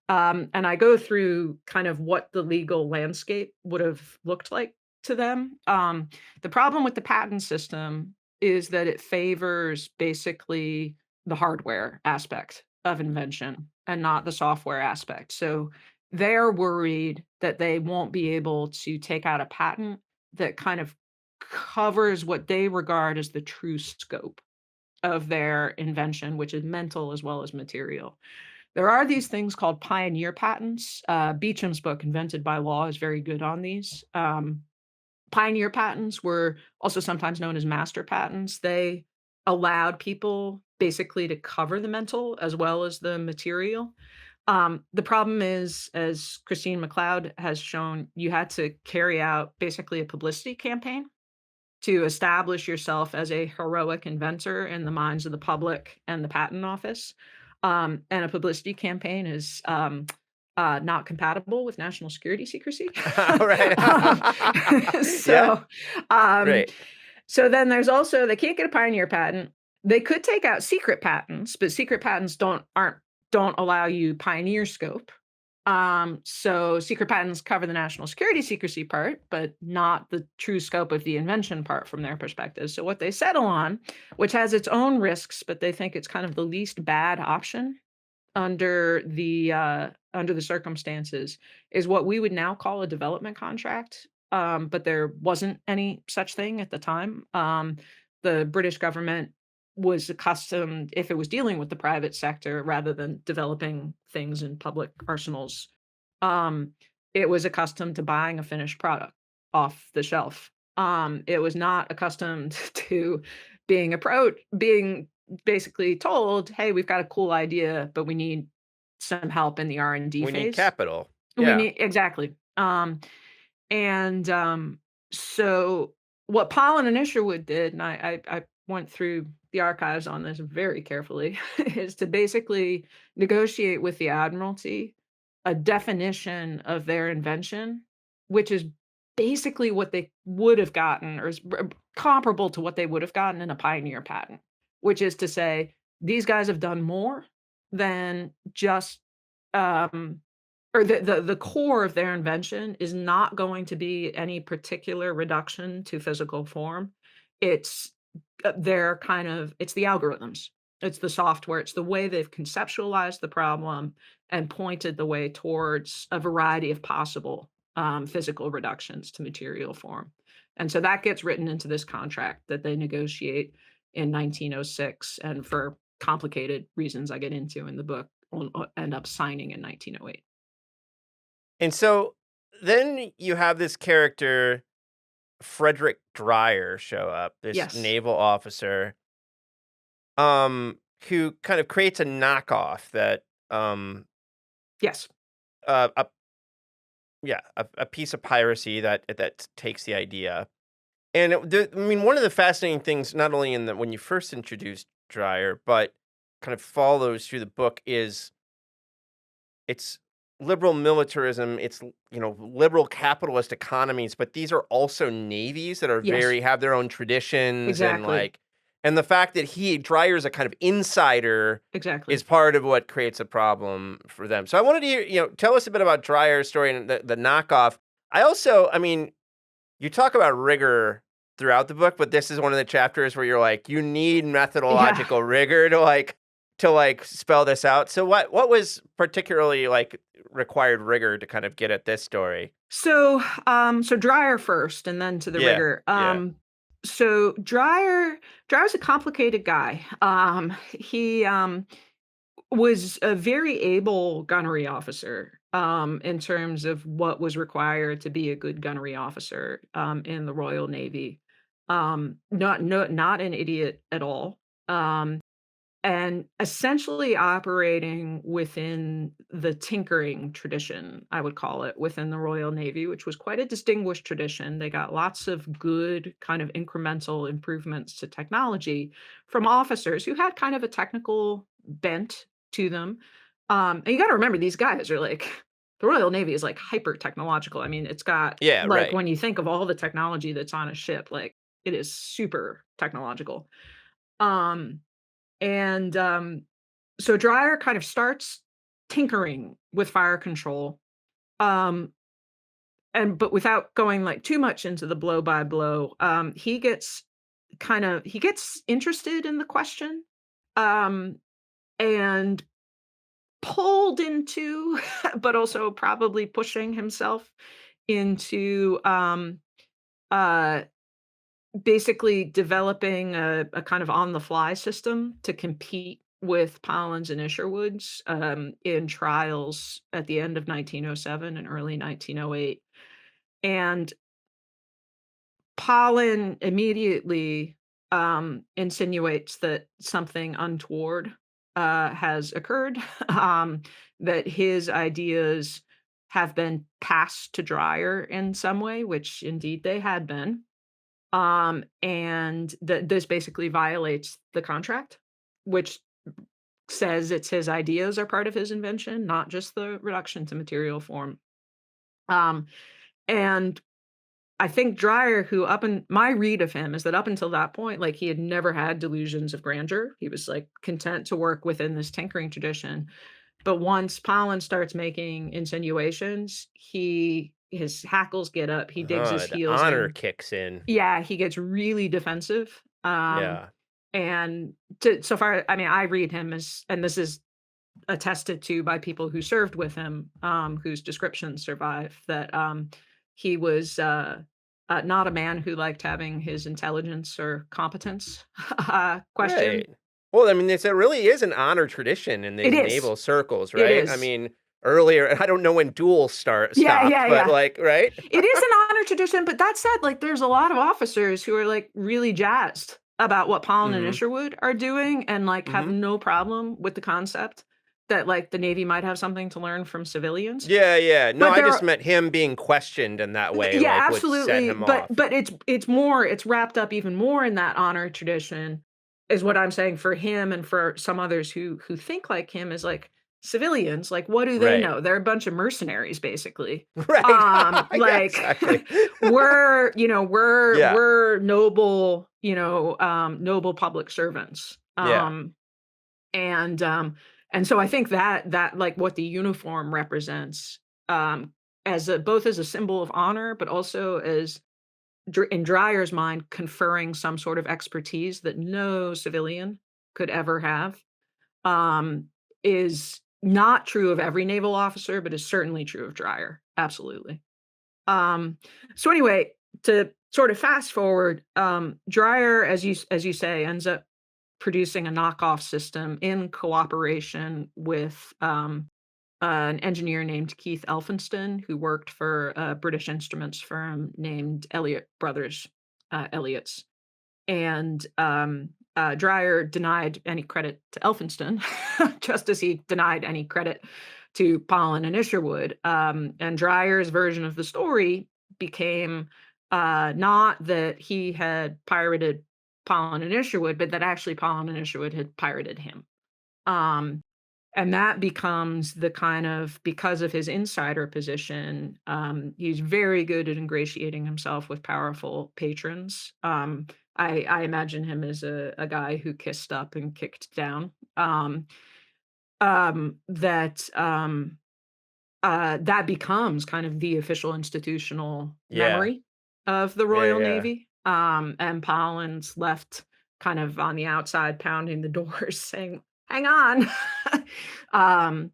And I go through kind of what the legal landscape would have looked like to them. The problem with the patent system is that it favors basically the hardware aspect of invention and not the software aspect. So they're worried that they won't be able to take out a patent that kind of covers what they regard as the true scope of their invention, which is mental as well as material. There are these things called pioneer patents. Beecham's book, Invented by Law, is very good on these. Pioneer patents were also sometimes known as master patents. They allowed people basically to cover the mental as well as the material. The problem is, as Christine McLeod has shown, you had to carry out basically a publicity campaign to establish yourself as a heroic inventor in the minds of the public and the patent office. And a publicity campaign is not compatible with national security secrecy. Right. um, Yeah, so, um, right. so then there's also they can't get a pioneer patent. They could take out secret patents, but secret patents don't allow you pioneer scope. So secret patents cover the national security secrecy part, but not the true scope of the invention part from their perspective. So what they settle on, which has its own risks, but they think it's kind of the least bad option under the circumstances, is what we would now call a development contract. But there wasn't any such thing at the time. The British government was accustomed, if it was dealing with the private sector rather than developing things in public arsenals, um, it was accustomed to buying a finished product off the shelf. It was not accustomed to being basically told, "Hey, we've got a cool idea, but we need some help in the R&D We need phase." capital. We Yeah. need exactly. And so what Pollen and Isherwood did, and I went through the archives on this very carefully, is to basically negotiate with the Admiralty a definition of their invention, which is basically what they would have gotten, or is comparable to what they would have gotten in a pioneer patent, which is to say these guys have done more than just um, or the core of their invention is not going to be any particular reduction to physical form. It's their kind of it's the algorithms. It's the software. It's the way they've conceptualized the problem and pointed the way towards a variety of possible physical reductions to material form. And so that gets written into this contract that they negotiate in 1906, and for complicated reasons I get into in the book, will end up signing in 1908. And so then you have this character, Frederick Dreyer, show up, this Yes. naval officer, who kind of creates a knockoff that, Yes. a yeah, a piece of piracy that takes the idea. And I mean, one of the fascinating things, not only in the when you first introduced Dreyer, but kind of follows through the book is it's liberal militarism, liberal capitalist economies, but these are also navies that are Yes. very have their own traditions and Exactly. and the fact that Dreyer's a kind of insider Exactly. is part of what creates a problem for them. So I wanted to hear, tell us a bit about Dreyer's story and the knockoff. I mean, you talk about rigor throughout the book, but this is one of the chapters where you're like, you need Yeah. methodological rigor to spell this out. So what was particularly required rigor to kind of get at this story? So Dryer first and then to the Yeah. rigor. Yeah. So Dryer's a complicated guy. He was a very able gunnery officer, in terms of what was required to be a good gunnery officer, in the Royal Navy. Not an idiot at all. Um, and essentially operating within the tinkering tradition, I would call it, within the Royal Navy, which was quite a distinguished tradition. They got lots of good kind of incremental improvements to technology from officers who had kind of a technical bent to them. And you gotta remember these guys are like the Royal Navy is, like, hyper technological. I mean, it's got Yeah, like, right. when you think of all the technology that's on a ship, like, it is super technological. Um, and so Dreyer kind of starts tinkering with fire control, um, but without going, like, too much into the blow by blow, he gets interested in the question, um, and pulled into, but also probably pushing himself into, uh, basically developing a kind of on the fly system to compete with Pollins and Isherwood's, in trials at the end of 1907 and early 1908. And Pollen immediately, insinuates that something untoward, has occurred, that his ideas have been passed to Dreyer in some way, which indeed they had been, and that this basically violates the contract, which says it's his ideas are part of his invention, not just the reduction to material form. Um, and I think Dreyer, who up in my read of him is that up until that point, like, he had never had delusions of grandeur. He was, like, content to work within this tinkering tradition. But once Pollen starts making insinuations, his hackles get up, he digs his The heels honor in. kicks in. Yeah, he gets really defensive, Yeah. and to so far I mean, I read him as and this is attested to by people who served with him, whose descriptions survive, that he was not a man who liked having his intelligence or competence questioned. Right. Well, I mean, it really is an honor tradition in It these is. naval circles, It right? I is. mean, earlier, I don't know when duels Yeah, stopped, yeah, but yeah. like, right? It is an honor tradition, but that said, like, there's a lot of officers who are, like, really jazzed about what Pollen and Mhm. Isherwood are doing and, like, have Mhm. no problem with the concept that, like, the Navy might have something to learn from civilians. Yeah, yeah. No, But I there just are meant him being questioned in that way, Yeah, like, would set absolutely, him but off. it's wrapped up even more in that honor tradition, is what I'm saying for him and for some others who think like him is like, civilians, like, what do they Right. know? They're a bunch of mercenaries, basically. Right. Yeah, Like, exactly. Yeah. we're noble, noble public servants, Yeah. and, um, and so I think that, like, what the uniform represents, as a both as a symbol of honor, but also as in Dreyer's mind, conferring some sort of expertise that no civilian could ever have, um, is not true of every naval officer, but is certainly true of Dreyer. Absolutely. Um, so anyway, to sort of fast forward, Dreyer, as you say, ends up producing a knockoff system in cooperation with an engineer named Keith Elphinston, who worked for a British instruments firm named Elliott Brothers, Elliott's. And Dreyer denied any credit to Elphinston, just as he denied any credit to Pollen and Isherwood. And Dreyer's version of the story became not that he had pirated Pollen and Isherwood, but that actually Pollen and Isherwood had pirated him. Um, and that becomes the kind of because of his insider position, he's very good at ingratiating himself with powerful patrons. I imagine him as a guy who kissed up and kicked down. That that becomes kind of the official institutional Yeah. memory of the Yeah, Royal yeah. Navy. And Pollen's left kind of on the outside pounding the doors saying, "Hang on." um,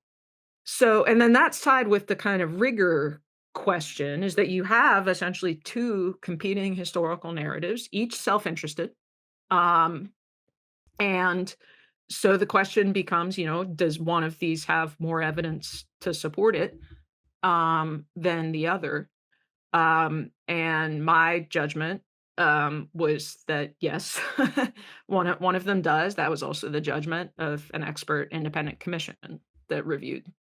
so and then that's tied with the kind of rigor question is that you have essentially two competing historical narratives, each self-interested. Um, and so the question becomes, does one of these have more evidence to support it than the other? And my judgment was that yes, one of them does. That was also the judgment of an expert independent commission that reviewed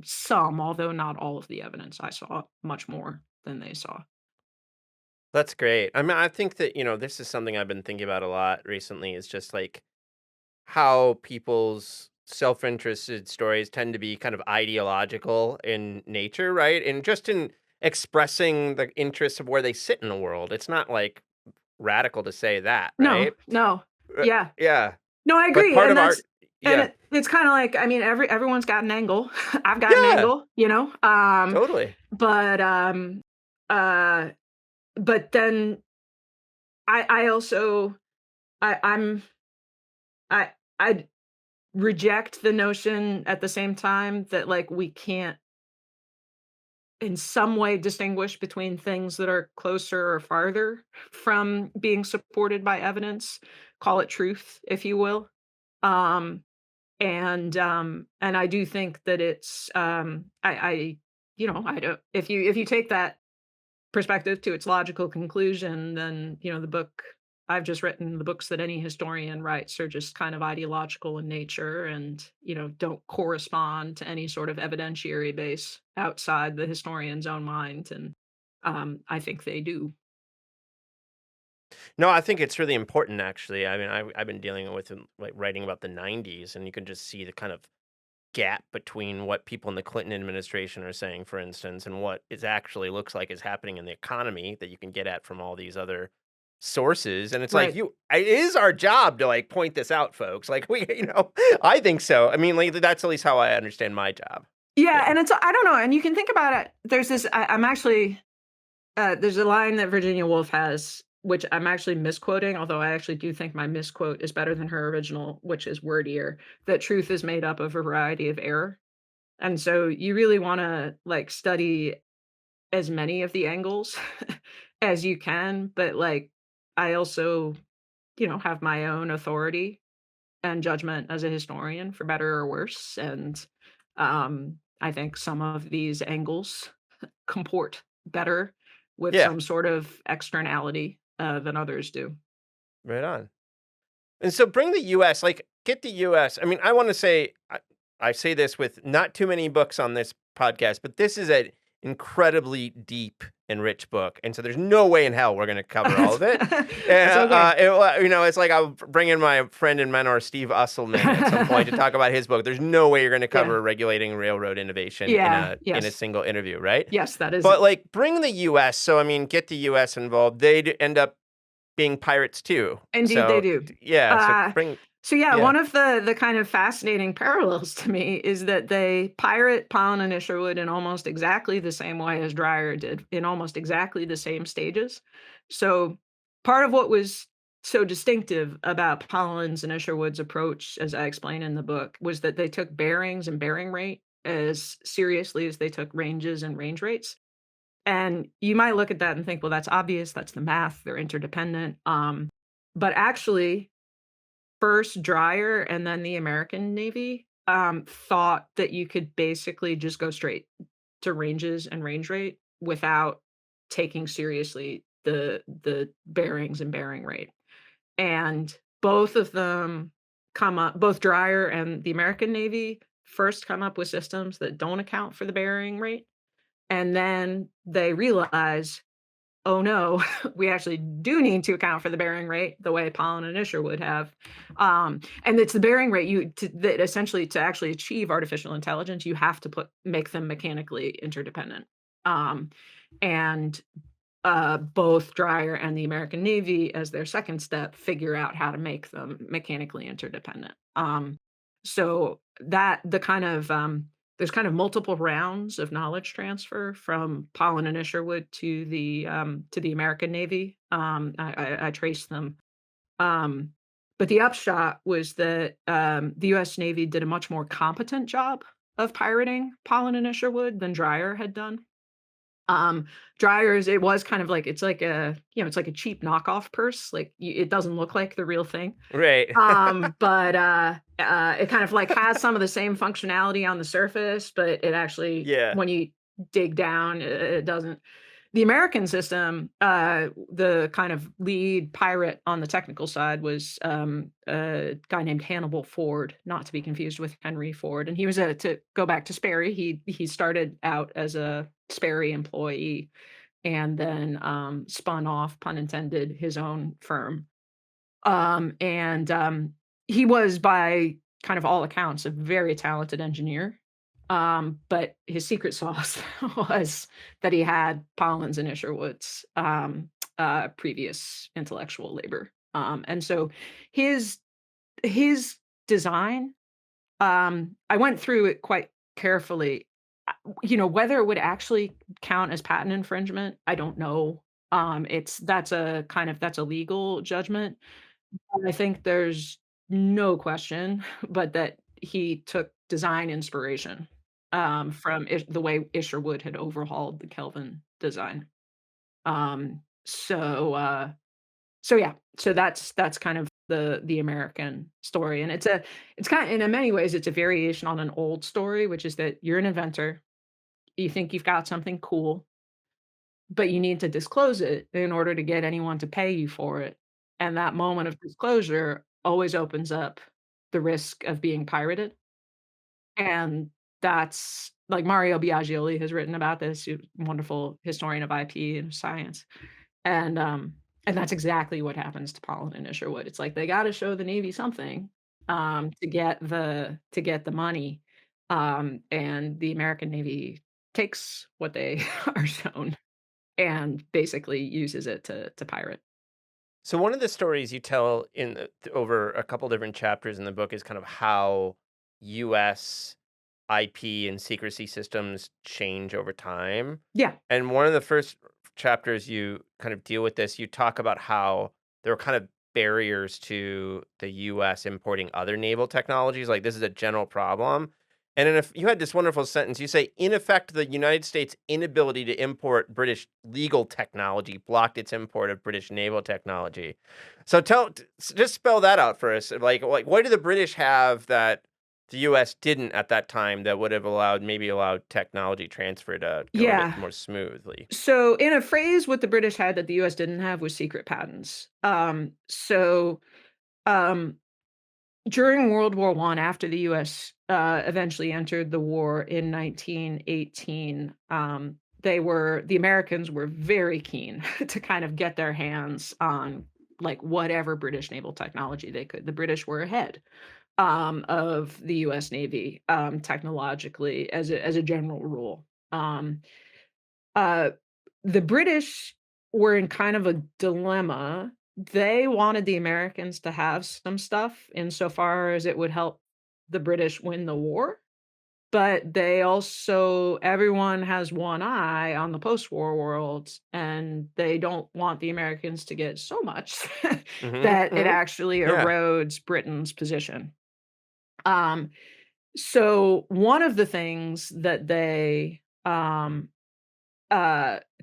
some, although not all of the evidence. I saw much more than they saw. That's great. I mean, I think that, this is something I've been thinking about a lot recently is just like how people's self-interested stories tend to be kind of ideological in nature, right? And just in expressing the interests of where they sit in the world. It's not like radical to say that, No, right? no. Uh, Yeah. yeah. No, I But agree, part and of art, yeah. it's kinda like, I mean, everyone's got an angle. I've got an Yeah, angle, totally. but, uh, but then I also I'm I I reject the notion at the same time that, like, we can't in some way distinguish between things that are closer or farther from being supported by evidence, call it truth, if you will. Um, and I do think that it's, I don't if you take that perspective to its logical conclusion, then, the book I've just written, the books that any historian writes are just kind of ideological in nature and, don't correspond to any sort of evidentiary base outside the historian's own mind. And I think they do. No, I think it's really important actually. I mean, I've been dealing with like writing about the 90s, and you can just see the kind of gap between what people in the Clinton administration are saying, for instance, and what is actually looks like is happening in the economy that you can get at from all these other sources. And it's like Right. it is our job to like point this out, folks. Like I think so. I mean, like that's at least how I understand my job. Yeah. Yeah. And I don't know. And you can think about it. I'm actually, there's a line that Virginia Woolf has, which I'm actually misquoting, although I actually do think my misquote is better than her original, which is wordier, that truth is made up of a variety of error. And so you really want to like study as many of the angles as you can, but like I also, have my own authority and judgment as a historian for better or worse. And I think some of these angles comport better with Yeah. some sort of externality than others do. Right on. And so bring the US, like get the US. I mean, I want to say I say this with not too many books on this podcast, but this is an incredibly deep and rich book. And so there's no way in hell we're going to cover all of it. That's okay. It's like I'll bring in my friend and mentor Steve Usselman at some point to talk about his book. There's no way you're going to Yeah. cover regulating railroad innovation in Yeah. a Yes. single interview, right? Yes, that is. But like bring the US. So I mean, get the US involved. They'd end up being pirates too. Indeed, they So, do. yeah, so Uh, bring so yeah, yeah. one of the kind of fascinating parallels to me is that they pirate Pollen and Isherwood in almost exactly the same way as Dreyer did, in almost exactly the same stages. So part of what was so distinctive about Pollen's and Isherwood's approach, as I explain in the book, was that they took bearings and bearing rate as seriously as they took ranges and range rates. And you might look at that and think, well, that's obvious. That's the math. They're interdependent. But actually, first Dreyer and then the American Navy thought that you could basically just go straight to ranges and range rate without taking seriously the bearings and bearing rate. And both of them both Dreyer and the American Navy first come up with systems that don't account for the bearing rate. And then they realize, "Oh, no, we actually do need to account for the bearing rate the way Pollen and Isher would have." And it's the bearing rate that essentially to actually achieve artificial intelligence, you have to make them mechanically interdependent. Um, and both Dreyer and the American Navy, as their second step, figure out how to make them mechanically interdependent. So that there's kind of multiple rounds of knowledge transfer from Pollen and Isherwood to the American Navy. I traced them, um, but the upshot was that the U.S. Navy did a much more competent job of pirating Pollen and Isherwood than Dreyer had done. Um, Dryers, it was kind of like it's like it's like a cheap knockoff purse, like, it doesn't look like the real thing. Right. But it kind of, like, has some of the same functionality on the surface, but it actually, Yeah. when you dig down, it doesn't. The American system, the kind of lead pirate on the technical side was, a guy named Hannibal Ford, not to be confused with Henry Ford, and he was to go back to Sperry, he started out as a Sperry employee and then, spun off, pun intended, his own firm. And He was by kind of all accounts, a very talented engineer. But his secret sauce was that he had Collins and Isherwood's previous intellectual labor. And so his his design, I went through it quite carefully. Whether it would actually count as patent infringement, I don't know. It's that's a legal judgment. I think there's no question but that he took design inspiration, from the way Isherwood had overhauled the Kelvin design. Um, so, uh, so yeah, so that's kind of the American story, and it's kind and in many ways, it's a variation on an old story, which is that you're an inventor, you think you've got something cool, but you need to disclose it in order to get anyone to pay you for it, and that moment of disclosure always opens up the risk of being pirated, and that's like Mario Biaggioli has written about this, he's a wonderful historian of IP and science, and, um, and that's exactly what happens to Pollen and Isherwood. It's like they gotta show the Navy something, to get the money, and the American Navy takes what they are shown and basically uses it to pirate. So one of the stories you tell over a couple different chapters in the book is kind of how U.S. IP and secrecy systems change over time. Yeah. And one of the first chapters you kind of deal with this, you talk about how there are kind of barriers to the US importing other naval technologies. Like this is a general problem. And then if you had this wonderful sentence, you say, in effect, the United States' inability to import British legal technology blocked its import of British naval technology. So just spell that out for us. Like, what do the British have that the US didn't at that time that would have allowed technology transfer to go a bit Yeah. more smoothly? So in a phrase, what the British had that the US didn't have was secret patents. Um, During World War One, after the US, eventually entered the war in 1918, the Americans were very keen to kind of get their hands on, like, whatever British naval technology they could. The British were ahead, of the US Navy, technologically as a general rule. Uh, the British were in kind of a dilemma. They wanted the Americans to have some stuff insofar as it would help the British win the war, but they also everyone has one eye on the post-war world, and they don't want the Americans to get so much Mhm, that it mhm. actually Yeah. erodes Britain's position. Um, so one of the things that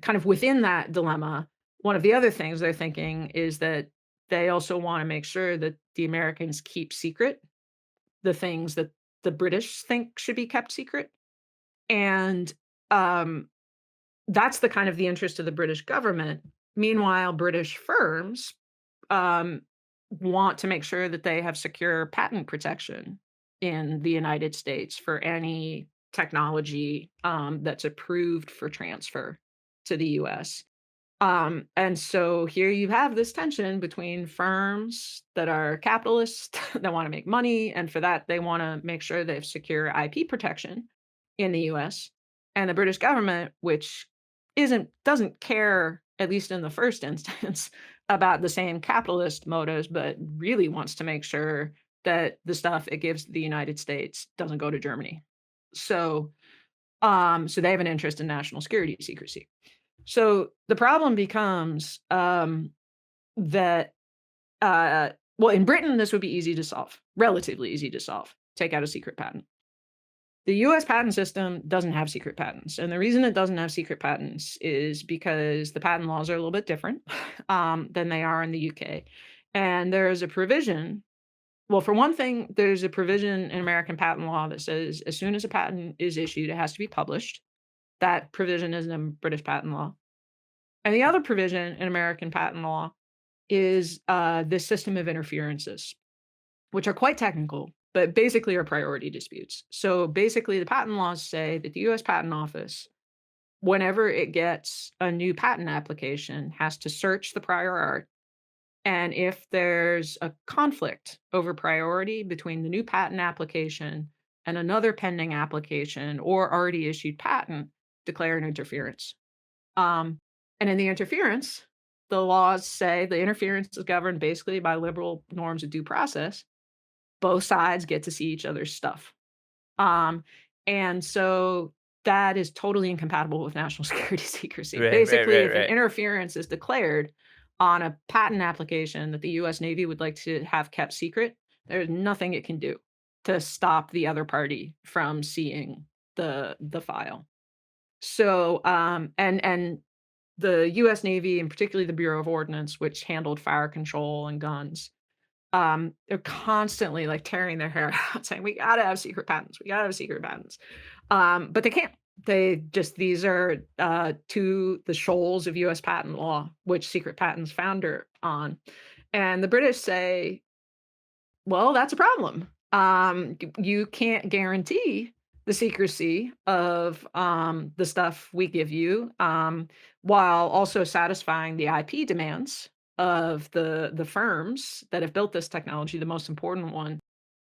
kind of within that dilemma, one of the other things they're thinking is that they also wanna make sure that the Americans keep secret the things that the British think should be kept secret, and, um, that's the interest of the British government. Meanwhile, British firms, um, want to make sure that they have secure patent protection in the United States for any technology, that's approved for transfer to the US. And so here you have this tension between firms that are capitalists that want to make money, and for that they want to make sure they have secure IP protection in the US, and the British government, which isn't doesn't care, at least in the first instance, about the same capitalist motives, but really wants to make sure that the stuff it gives to the United States doesn't go to Germany. So, so they have an interest in national security secrecy. So the problem becomes, that, well, in Britain, this would be easy to solve, relatively easy to solve. Take out a secret patent. The US patent system doesn't have secret patents. And the reason it doesn't have secret patents is because the patent laws are a little bit different, than they are in the UK. And there is a provision. Well, for one thing, there's a provision in American patent law that says as soon as a patent is issued, it has to be published. That provision is in British patent law. And the other provision in American patent law is this system of interferences, which are quite technical, but basically are priority disputes. So basically, the patent laws say that the US Patent Office, whenever it gets a new patent application, has to search the prior art And if there's a conflict over priority between the new patent application and another pending application or already issued patent, declare an interference. Um, and in the interference, the laws say the interference is governed basically by liberal norms of due process. Both sides get to see each other's stuff. Um, and so that is totally incompatible with national security secrecy. Right, right, Basically, right, if an right. interference is declared on a patent application that the US Navy would like to have kept secret, there's nothing it can do to stop the other party from seeing the file. So, and the US Navy, and particularly the Bureau of Ordnance, which handled fire control and guns, they're constantly, like, tearing their hair out saying, "We gotta have secret patents. We gotta have secret patents." But they can't. They just these are, to the shoals of US patent law, which secret patents founder on. And the British say, well, that's a problem. You can't guarantee the secrecy of the stuff we give you, while also satisfying the IP demands of the firms that have built this technology. The most important one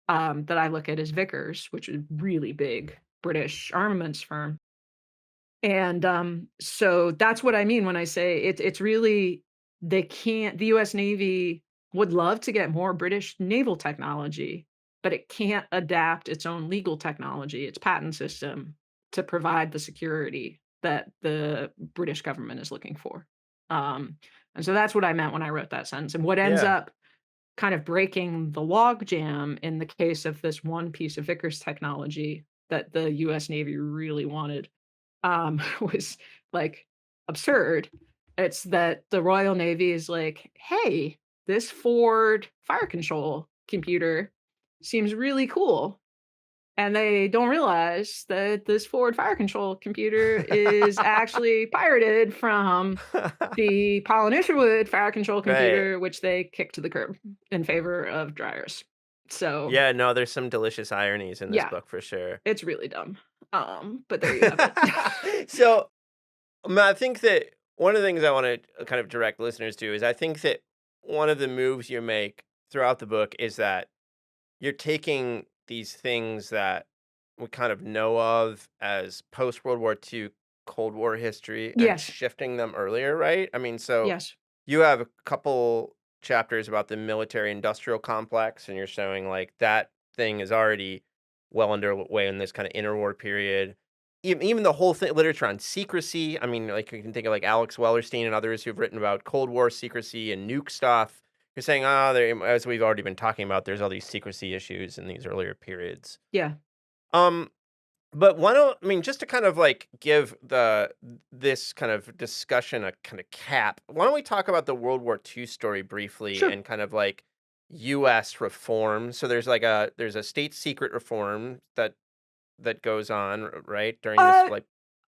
that I look at is Vickers, which is a really big British armaments firm. And, so that's what I mean when I say it's really they can't the US Navy would love to get more British naval technology, but it can't adapt its own legal technology, its patent system, to provide the security that the British government is looking for. And so that's what I meant when I wrote that sentence. And what ends Yeah. up kind of breaking the logjam in the case of this one piece of Vickers technology that the US Navy really wanted was, like, absurd. It's that the Royal Navy is like, "Hey, this Ford fire control computer seems really cool." And they don't realize that this Ford fire control computer is actually pirated from the Pollen Isherwood fire control Right. computer, which they kicked to the curb in favor of dryers. So, Yeah, no, there's some delicious ironies in this yeah, book for sure. it's really dumb. But there you have it. So, I think that one of the things I wanna kind of direct listeners to is I think that one of the moves you make throughout the book is that you're taking these things that we kind of know of as post World War II Cold War history and Yes, shifting them earlier, right? I mean, so yes. you have a couple chapters about the military industrial complex, and you're showing like that thing is already well underway in this kind of interwar period. Even the whole thing, literature on secrecy. I mean, like you can think of like Alex Wellerstein and others who've written about Cold War secrecy and nuke stuff. You're saying, oh, there, as we've already been talking about, there's all these secrecy issues in these earlier periods. Yeah, Um, but why don't I mean, just to kind of like give this kind of discussion a kind of cap, why don't we talk about the World War II story briefly sure. and kind of like US reform? So there's a state secret reform that goes on, right, during this Uh, like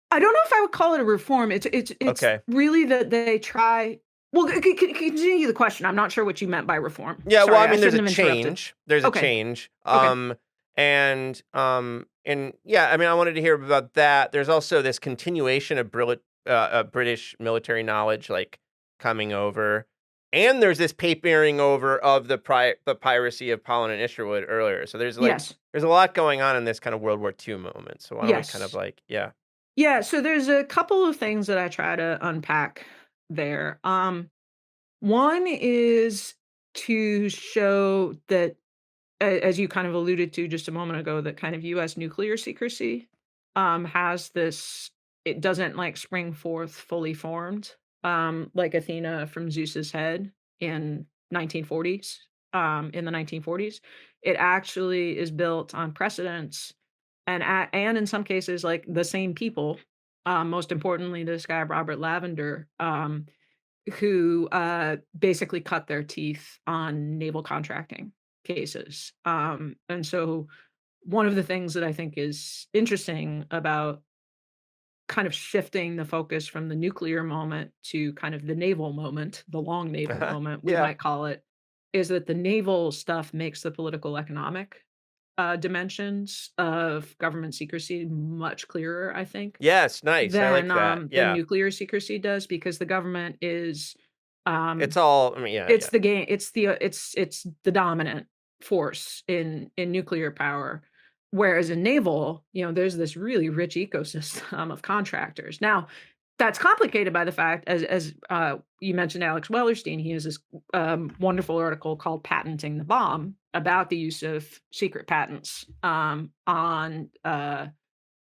I don't know if I would call it a reform. It's okay. really that they try well, continue the question. I'm not sure what you meant by reform. Yeah, well, Sorry, I I mean, there's a shouldn't have interrupted. change. There's a Okay, change. okay. And yeah, I mean, I wanted to hear about that. There's also this continuation of British military knowledge, like coming over, and there's this papering over of the piracy of Pollen and Isherwood earlier. So Yes, there's a lot going on in this kind of World War II moment. So why don't we kind of yes. like yeah, Yeah, so there's a couple of things that I try to unpack there. One is to show that as you kind of alluded to just a moment ago, that kind of US nuclear secrecy has this it doesn't like spring forth fully formed like Athena from Zeus's head in 1940s in the 1940s. It actually is built on precedents and in some cases like the same people, most importantly this guy Robert Lavender, who, basically cut their teeth on naval contracting cases. And so one of the things that I think is interesting about kind of shifting the focus from the nuclear moment to kind of the naval moment, the long naval moment, we yeah, might call it, is that the naval stuff makes the political economic dimensions of government secrecy much clearer, I think, yes, nice. I than like that. the Yeah, nuclear secrecy does because the government is, It's all, I mean, yeah, It's yeah. the game it's the dominant force in nuclear power, whereas in naval, there's this really rich ecosystem of contractors. Now, that's complicated by the fact, you mentioned Alex Wellerstein, he has this, wonderful article called "Patenting the Bomb" about the use of secret patents, on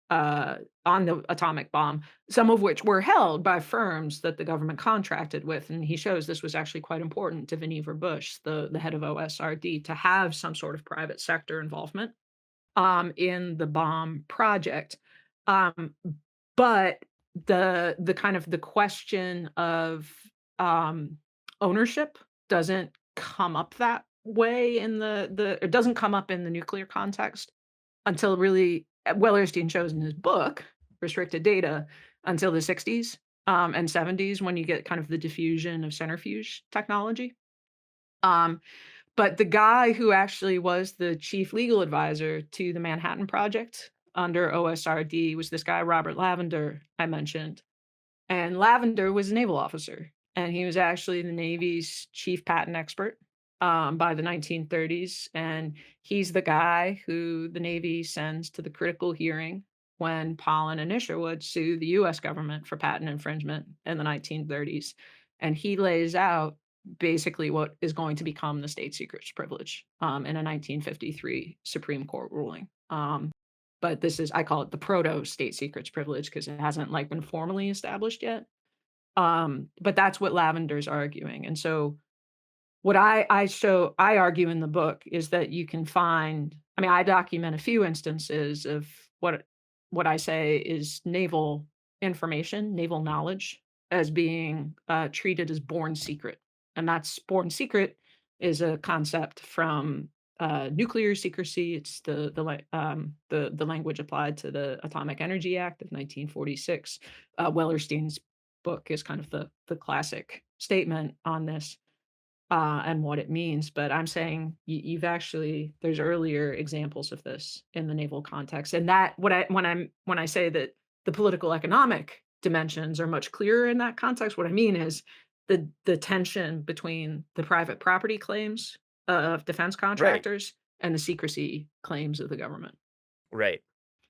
the atomic bomb, some of which were held by firms that the government contracted with. And he shows this was actually quite important to Vannevar Bush, the head of OSRD, to have some sort of private sector involvement in the bomb project. Um, but the kind of the question of um, ownership doesn't come up that way in the it doesn't come up in the nuclear context until really Wellerstein shows in his book, Restricted Data, until the 60s, and 70s when you get kind of the diffusion of centrifuge technology. Um, but the guy who actually was the chief legal advisor to the Manhattan Project under OSRD was this guy, Robert Lavender, I mentioned. And Lavender was a naval officer, and he was actually the Navy's chief patent expert, by the 1930s, and he's the guy who the Navy sends to the critical hearing when Pollen and Isherwood sue the US government for patent infringement in the 1930s, and he lays out basically what is going to become the state secrets privilege, in a 1953 Supreme Court ruling. But this is I call it the proto state secrets privilege because it hasn't, like, been formally established yet. But that's what Lavender's arguing, and so what I argue in the book is that you can find I mean, I document a few instances of what I say is naval information, naval knowledge as being, treated as born secret, and that's born secret is a concept from, nuclear secrecy. It's the language applied to the Atomic Energy Act of 1946. Wellerstein's book is kind of the classic statement on this and what it means. But I'm saying you've actually there's earlier examples of this in the naval context, and that what I when I say that the political economic dimensions are much clearer in that context, what I mean is the tension between the private property claims of defense Right, contractors and the secrecy claims of the government. right.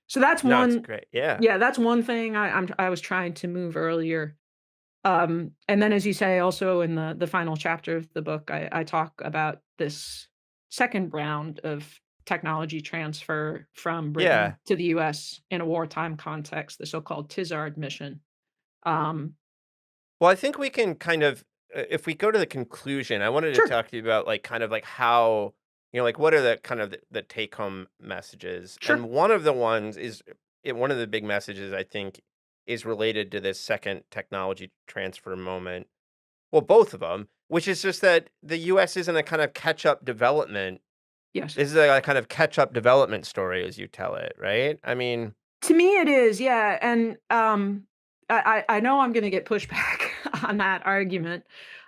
So that's No, it's one. great. Yeah. Yeah, that's one thing I was trying to move earlier. And then as you say, also in the final chapter of the book, I talk about this second round of technology transfer from Britain Yeah. to the US in a wartime context, the so-called Tizard mission. Um, Well, I think we can kind of, if we go to the conclusion, I wanted to sure, talk to you about like kind of like how, like what are the kind of the take home messages? sure. And one of the ones is one of the big messages I think is related to this second technology transfer moment. Well, both of them, which is just that the US isn't a kind of catch up development. Yes. This is a kind of catch up development story as you tell it, right? I mean, To me, it is, yeah. And I know I'm going to get pushback on that argument,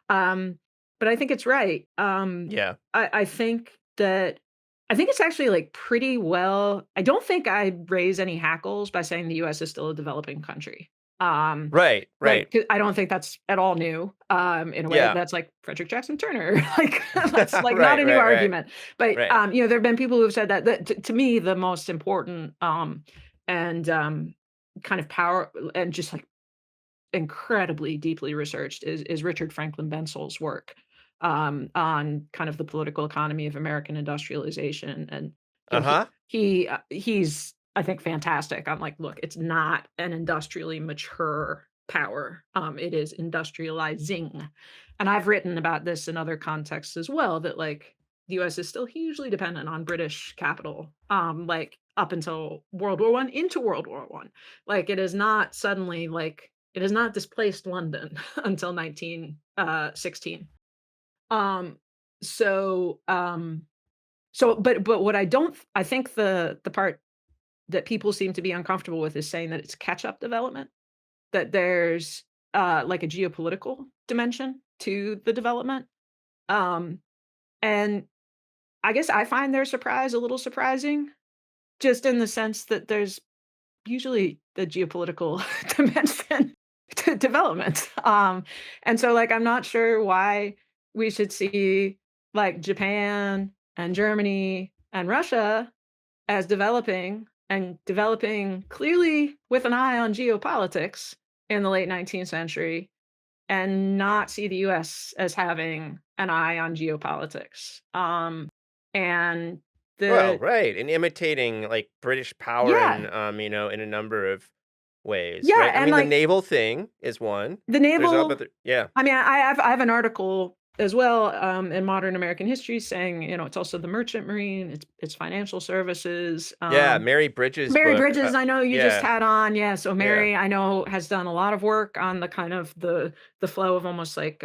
um, but I think it's right. yeah. I think that I think it's actually like pretty well. I don't think I raise any hackles by saying the U.S. is still a developing country. Um, Right, like, right. 'cause I don't think that's at all new. In a way, Yeah. that's like Frederick Jackson Turner. Like that's like not Right, a new right, right. argument. But Right. there have been people who have said that. That to me, the most important and kind of power and just like incredibly deeply researched is Richard Franklin Bensel's work on kind of the political economy of American industrialization. And Uh-huh. he's I think fantastic. I'm like, look, it's not an industrially mature power. It is industrializing, and I've written about this in other contexts as well. That like the U.S. is still hugely dependent on British capital, like up until World War One, into World War One. Like it is not suddenly like it has not displaced London until 1916. Um, so but what I think the part that people seem to be uncomfortable with is saying that it's catch up development, that there's like a geopolitical dimension to the development. Um, and I guess I find their surprise a little surprising, just in the sense that there's usually the geopolitical dimension development. And so, like, I'm not sure why we should see like Japan and Germany and Russia as developing and developing clearly with an eye on geopolitics in the late 19th century and not see the US as having an eye on geopolitics. And Well, the right, and imitating, like, British power yeah, in, in a number of ways, yeah, right? I and mean, the like naval thing is one. the There's naval other yeah. I mean, I have an article as well, in Modern American History saying, it's also the merchant marine, it's financial services. Yeah, Mary Bridges' Mary book, Bridges, I know you just yeah, had on, yeah. So yeah. Mary, I know, has done a lot of work on the kind of the flow of almost like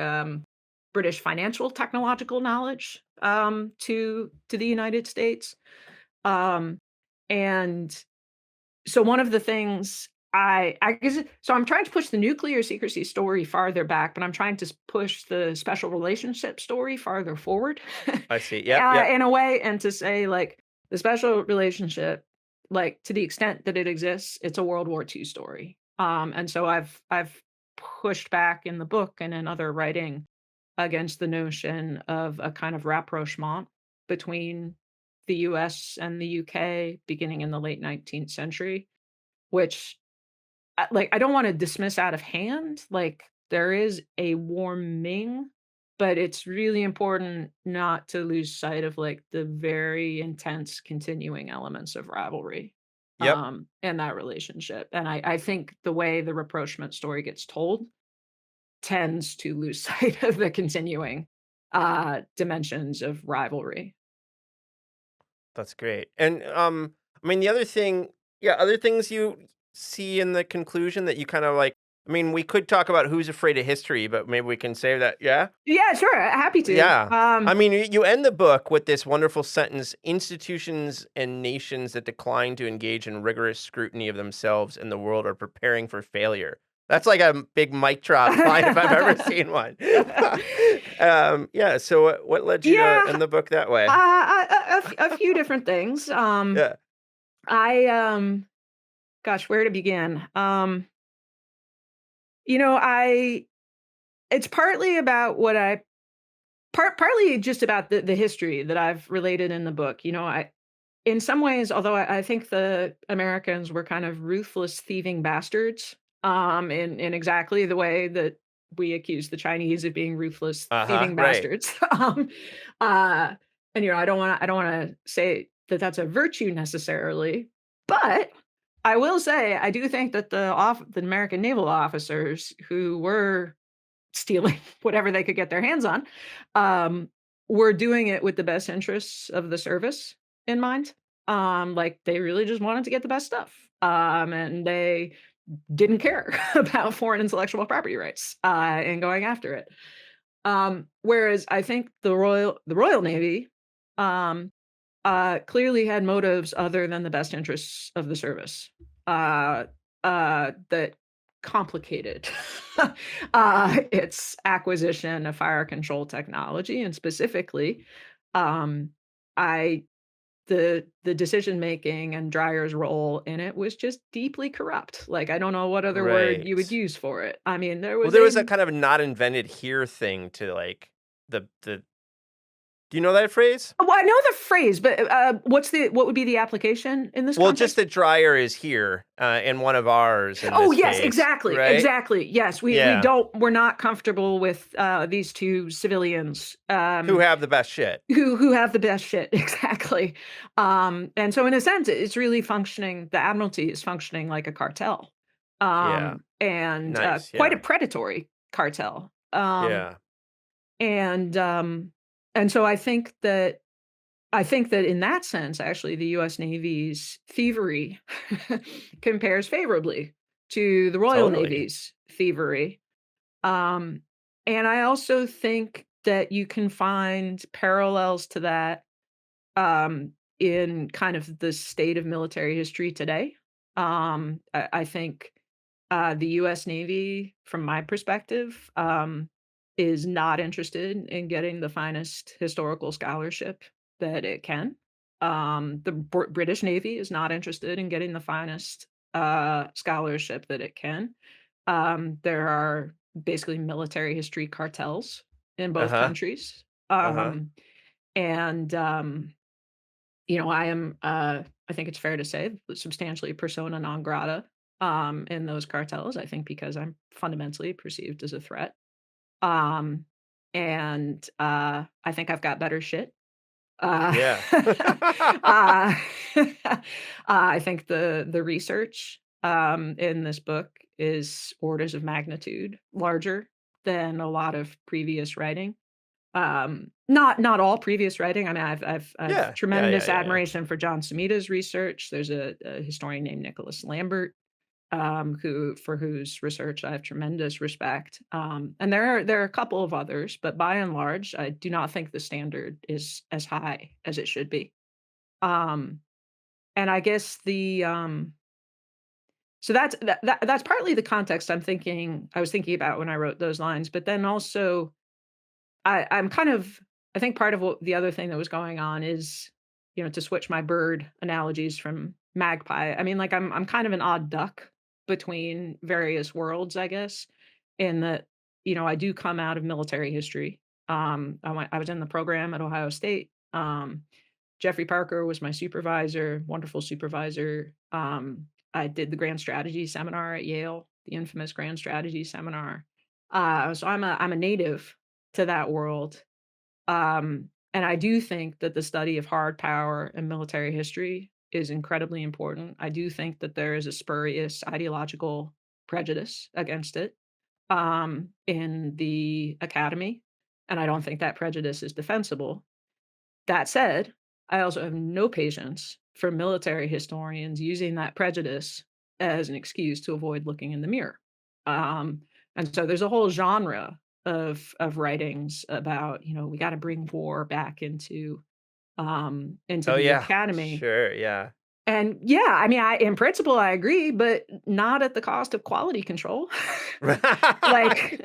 British financial technological knowledge to the United States. Um, and so one of the things I guess so I'm trying to push the nuclear secrecy story farther back, but I'm trying to push the special relationship story farther forward, I see, yep, yep, in a way, and to say like the special relationship, like to the extent that it exists, it's a World War II story. And so I've pushed back in the book and in other writing against the notion of a kind of rapprochement between the US and the UK beginning in the late 19th century, which I don't wanna dismiss out of hand, like, there is a warming, but it's really important not to lose sight of, like, the very intense continuing elements of rivalry, yep. in that relationship, and I think the way the rapprochement story gets told tends to lose sight of the continuing, dimensions of rivalry. That's great. And, I mean, the other thing yeah, other things you see in the conclusion that you kinda, like I mean, we could talk about Who's Afraid of History, but maybe we can save that yeah? Yeah, sure, happy to. Yeah. I mean, you end the book with this wonderful sentence, "Institutions and nations that decline to engage in rigorous scrutiny of themselves and the world are preparing for failure." That's like a big mic drop line if I've ever seen one. Yeah, so what led you to Yeah, end the book that way? a few different things. Yeah. I gosh, where to begin? I it's partly about what I partly just about the history that I've related in the book. I in some ways, although I think the Americans were kind of ruthless thieving bastards, in exactly the way that we accuse the Chinese of being ruthless Uh-huh, thieving right. bastards. Uh, and I don't want to say that that's a virtue necessarily, but I will say I do think that the American naval officers who were stealing whatever they could get their hands on, um, were doing it with the best interests of the service in mind. Like they really just wanted to get the best stuff. And they didn't care about foreign intellectual property rights and going after it. Whereas I think the Royal Navy um, clearly had motives other than the best interests of the service, uh, that complicated its acquisition of fire control technology, and specifically, um, I the decision making and Dreyer's role in it was just deeply corrupt. Like, I don't know what other word you would Right. use for it. I mean, there Well, was there a was a kind of not invented here thing to, like, the do you know that phrase? well, I know the phrase, but, what would be the application in this Well, just context? that dryer is here, and one of ours in Oh, this yes, case, exactly, right? exactly. Yes, Yeah. we're not comfortable with, these 2 civilians, Who have the best shit. who have the best shit, exactly. And so in a sense, it's really functioning the Admiralty is functioning like a cartel, Yeah. and, Nice, quite a yeah. predatory cartel. Yeah. And, um, and so I think that in that sense, actually, the US Navy's thievery compares favorably to the Royal Totally. Navy's thievery. Um, and I also think that you can find parallels to that in kind of the state of military history today. I think the US Navy, from my perspective, is not interested in getting the finest historical scholarship that it can. The British Navy is not interested in getting the finest scholarship that it can. There are basically military history cartels in both Uh-huh. countries. Uh-huh. Um, and I am I think it's fair to say substantially persona non grata in those cartels. I think because I'm fundamentally perceived as a threat. Um, and I think I've got better shit. Yeah. uh, I think the research in this book is orders of magnitude larger than a lot of previous writing. Not all previous writing. I mean, I've Yeah. Yeah, yeah, tremendous yeah. admiration for John Semita's research. There's a historian named Nicholas Lambert, whose research I have tremendous respect. And there are a couple of others, but by and large, I do not think the standard is as high as it should be. Um, and I guess so that's partly the context I was thinking about when I wrote those lines, but then also I'm kind of I think part of what the other thing that was going on is, to switch my bird analogies from magpie. I mean, like I'm kind of an odd duck between various worlds, I guess, in that, I do come out of military history. I was in the program at Ohio State. Jeffrey Parker was my supervisor, wonderful supervisor. I did the grand strategy seminar at Yale, the infamous grand strategy seminar. So I'm a native to that world. And I do think that the study of hard power and military history is incredibly important. I do think that there is a spurious ideological prejudice against it in the academy. And I don't think that prejudice is defensible. That said, I also have no patience for military historians using that prejudice as an excuse to avoid looking in the mirror. Um, and so there's a whole genre of writings about, we got to bring war back into Oh, the yeah. academy. Sure, yeah. And yeah, I mean, I in principle I agree, but not at the cost of quality control. Like Oh like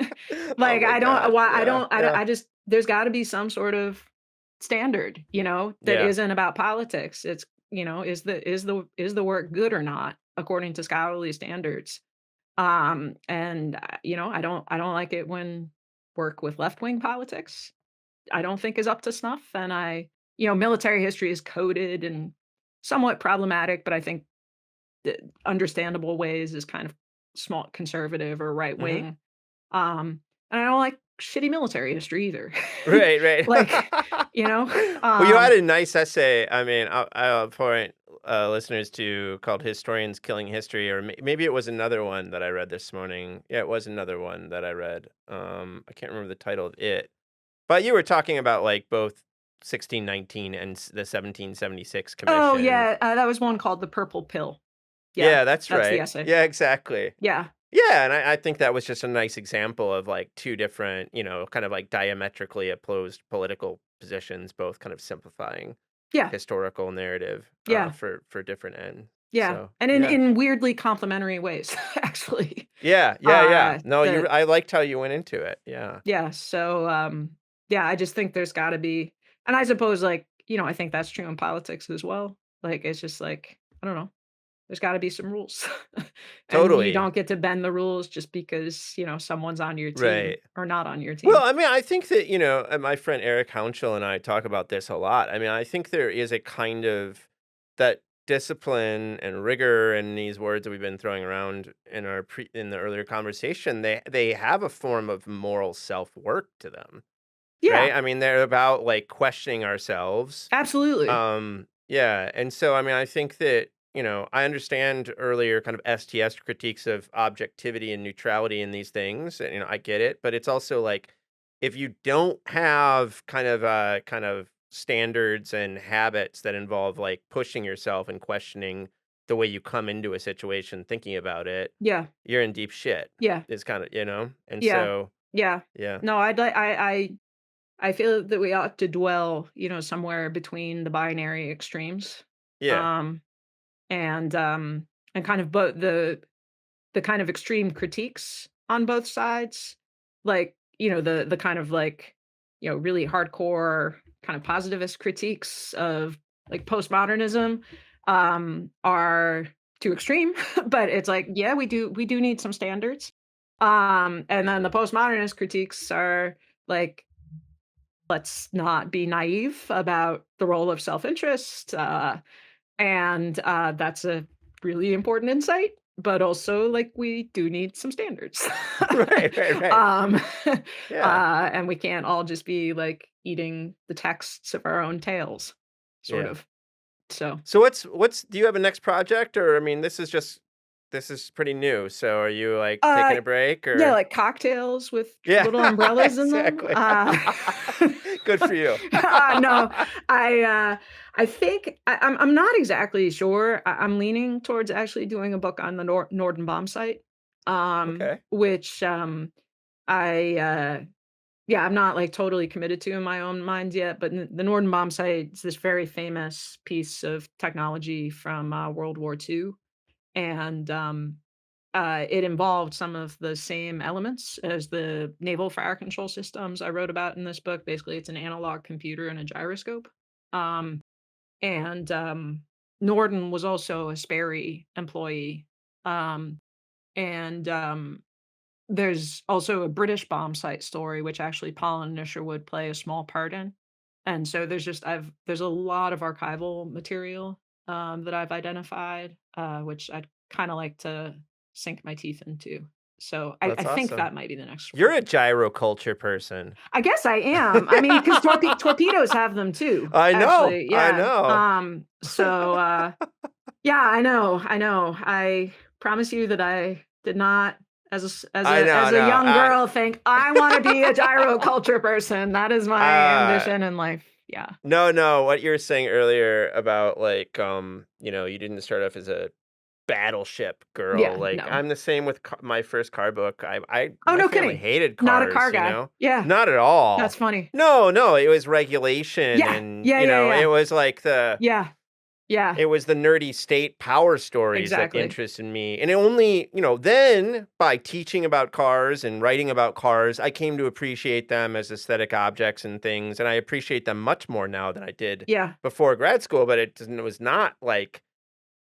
my gosh. Yeah, yeah. I just there's gotta be some sort of standard, that Yeah. isn't about politics. It's, is the work good or not according to scholarly standards? And, I don't like it when work with left-wing politics, I don't think is up to snuff, and military history is coded and somewhat problematic, but I think understandable ways is kind of small conservative or right Mhm. wing. And I don't like shitty military history either. Right, right. Like, you know, Well, you had um, a nice essay, I mean, I'll point, listeners to called "Historians Killing History," or maybe it was another one that I read this morning. Yeah, it was another one that I read. I can't remember the title of it, but you were talking about, like, both 1619 and the 1776 oh commission. yeah, that was one called The Purple Pill. Yeah, Yeah, that's that's the right. essay. Yeah, exactly. Yeah, Yeah, and I think that was just a nice example of, like, 2 different, kind of, like, diametrically opposed political positions, both kind of simplifying yeah, historical narrative, yeah, for different ends. yeah, So, and in yeah. in weirdly complementary ways, actually. Yeah, yeah, yeah. No, That I liked how you went into it. Yeah. Yeah, so, yeah, I just think there's gotta be and I suppose, like, I think that's true in politics as well. Like, it's just like, I don't know, there's gotta be some rules. And you Totally. don't get to bend the rules just because, someone's on your team Right. or not on your Well, team. I mean, I think that, my friend Eric Hounshell and I talk about this a lot. I mean, I think there is a kind of that discipline and rigor in these words that we've been throwing around in the earlier conversation. They have a form of moral self-work to them, Yeah, right? I mean, they're about like questioning ourselves. absolutely. Yeah, and so I mean, I think that, I understand earlier kind of STS critiques of objectivity and neutrality in these things, and I get it, but it's also like if you don't have kind of standards and habits that involve like pushing yourself and questioning the way you come into a situation, thinking about it, Yeah, you're in deep shit. yeah, It's kind of, and yeah, so yeah. yeah. No, I'd like I feel that we ought to dwell, somewhere between the binary extremes. Yeah. Um, and kind of both the kind of extreme critiques on both sides, like, the kind of like, really hardcore kind of positivist critiques of like postmodernism are too extreme, but it's like, yeah, we do need some standards. And then the postmodernist critiques are like, let's not be naive about the role of self-interest. And that's a really important insight. But also, like, we do need some standards. Right, right, right. um, Yeah, and we can't all just be like eating the texts of our own tails, sort yeah. of. So, So what's do you have a next project, or I mean, this is pretty new. So are you like uh, taking a break yeah, or? like cocktails with Yeah, little umbrellas in them. exactly. Good for you. No, I, uh, I think I'm not exactly sure. I'm leaning towards actually doing a book on the Norden bomb site, Okay. which, I, yeah, I'm not, like, totally committed to in my own mind yet, but n the Norden bomb site is this very famous piece of technology from, World War II, and, it involved some of the same elements as the naval fire control systems I wrote about in this book. Basically, it's an analog computer and a gyroscope. Um, and Norden was also a Sperry employee. Um, and there's also a British bomb site story, which actually Paul and Isherwood play a small part in. And so there's a lot of archival material that I've identified, which I'd kind of like to sink my teeth into. So I That's think awesome. that might be the next You're a project. gyroculture person. I guess I am. I mean, because torpedoes have them too. I know. Actually, I yeah. know. So yeah, I know. I know. I promise you that I did not, I know, as a no. young girl, think I want to be a gyroculture person. That is my Uh ambition in life. Yeah. no, no, what you were saying earlier about like you didn't start off as a battleship girl. Yeah. Like No. I'm the same with my first car book. Oh, My no family kidding. hated Not a cars, car guy. Yeah. Not at That's all. funny. No, no, it was regulation Yeah. and Yeah. Yeah. it Yeah. was like Yeah. Yeah. it was the nerdy state power stories that Exactly. interested me. And it only, then by teaching about cars and writing about cars, I came to appreciate them as aesthetic objects and things. And I appreciate them much more now than I did Yeah. before grad school. But it was not like,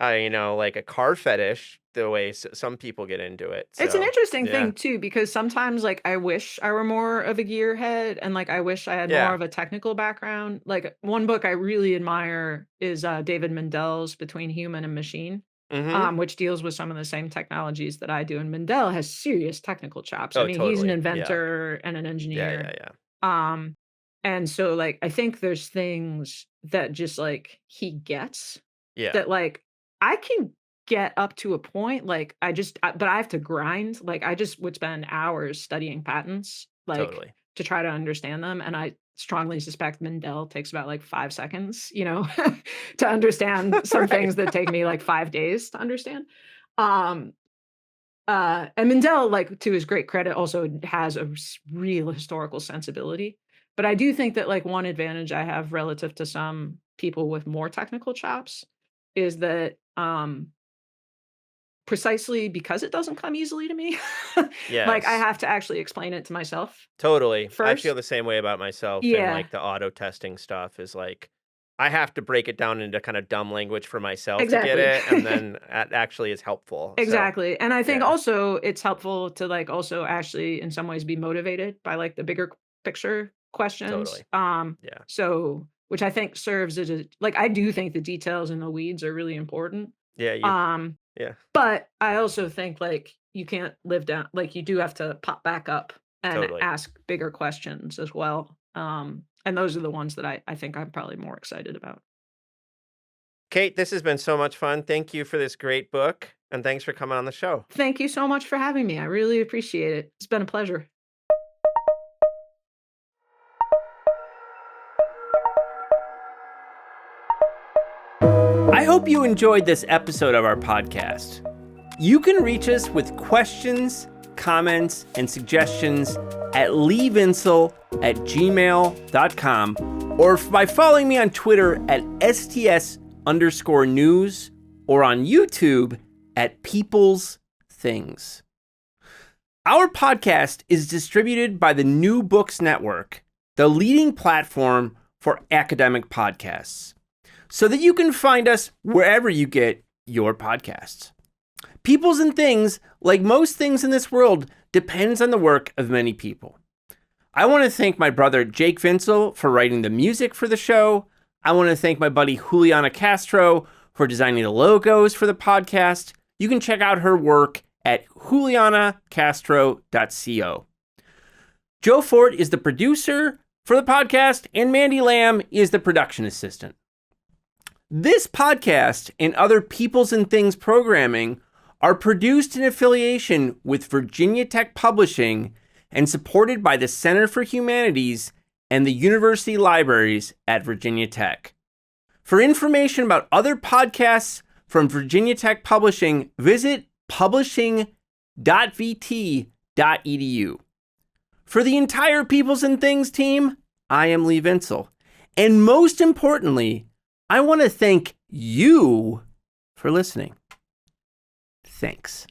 like a car fetish the way some people get into it. It's an So, interesting yeah. thing too, because sometimes, like, I wish I were more of a gearhead and, like, I wish I had more Yeah. of a technical background. Like, one book I really admire is, David Mendel's Between Human and Machine, Mm-hmm. which deals with some of the same technologies that I do, and Mendel has serious technical chops. I Oh, mean, he's an totally. Yeah. inventor and an Yeah. engineer. Yeah. Yeah. Um, and so, like, I think there's things that just, like, he gets Yeah. that, like, I can get up to a point, like, but I have to grind, like, I just would spend hours studying patents, like, Totally. to try to understand them, and I strongly suspect Mendel takes about, like, 5 seconds, to understand some Right. things that take me, like, 5 days to understand. Um, and Mendel, like, to his great credit, also has a real historical sensibility, but I do think that, like, one advantage I have relative to some people with more technical chops is that, precisely because it doesn't come easily to me, like, I Yes. have to actually explain it to myself Totally. I feel first. the same way about myself and Yeah, like the auto testing stuff is like I have to break it down into kind of dumb language for myself to get exactly. it and then it actually is helpful. So, Exactly, and I think yeah, also it's helpful to, like, also actually in some ways be motivated by, like, the bigger picture questions, totally. Yeah. so which I think serves as a like, I do think the details in the weeds are really important, Yeah, um, yeah, but I also think, like, you can't live down like, you do have to pop back up and totally. ask bigger questions as well, and those are the ones that I think I'm probably more excited about. Kate, this has been so much fun. Thank you for this great book and thanks for coming on the show. Thank you so much for having me, I really appreciate it. It's been a pleasure. I hope you enjoyed this episode of our podcast. You can reach us with questions, comments, and suggestions at leavinsel@gmail.com or by following me on Twitter at STS_news or on YouTube at People's Things. Our podcast is distributed by the New Books Network, the leading platform for academic podcasts, so that you can find us wherever you get your podcasts. Peoples and Things, like most things in this world, depends on the work of many people. I want to thank my brother Jake Vinsel for writing the music for the show. I want to thank my buddy Juliana Castro for designing the logos for the podcast. You can check out her work at julianacastro.co. Joe Fort is the producer for the podcast, and Mandy Lamb is the production assistant. This podcast and other Peoples and Things programming are produced in affiliation with Virginia Tech Publishing and supported by the Center for Humanities and the University Libraries at Virginia Tech. For information about other podcasts from Virginia Tech Publishing, visit publishing.vt.edu. For the entire Peoples and Things team, I am Lee Vinsel. And most importantly, I want to thank you for listening. Thanks.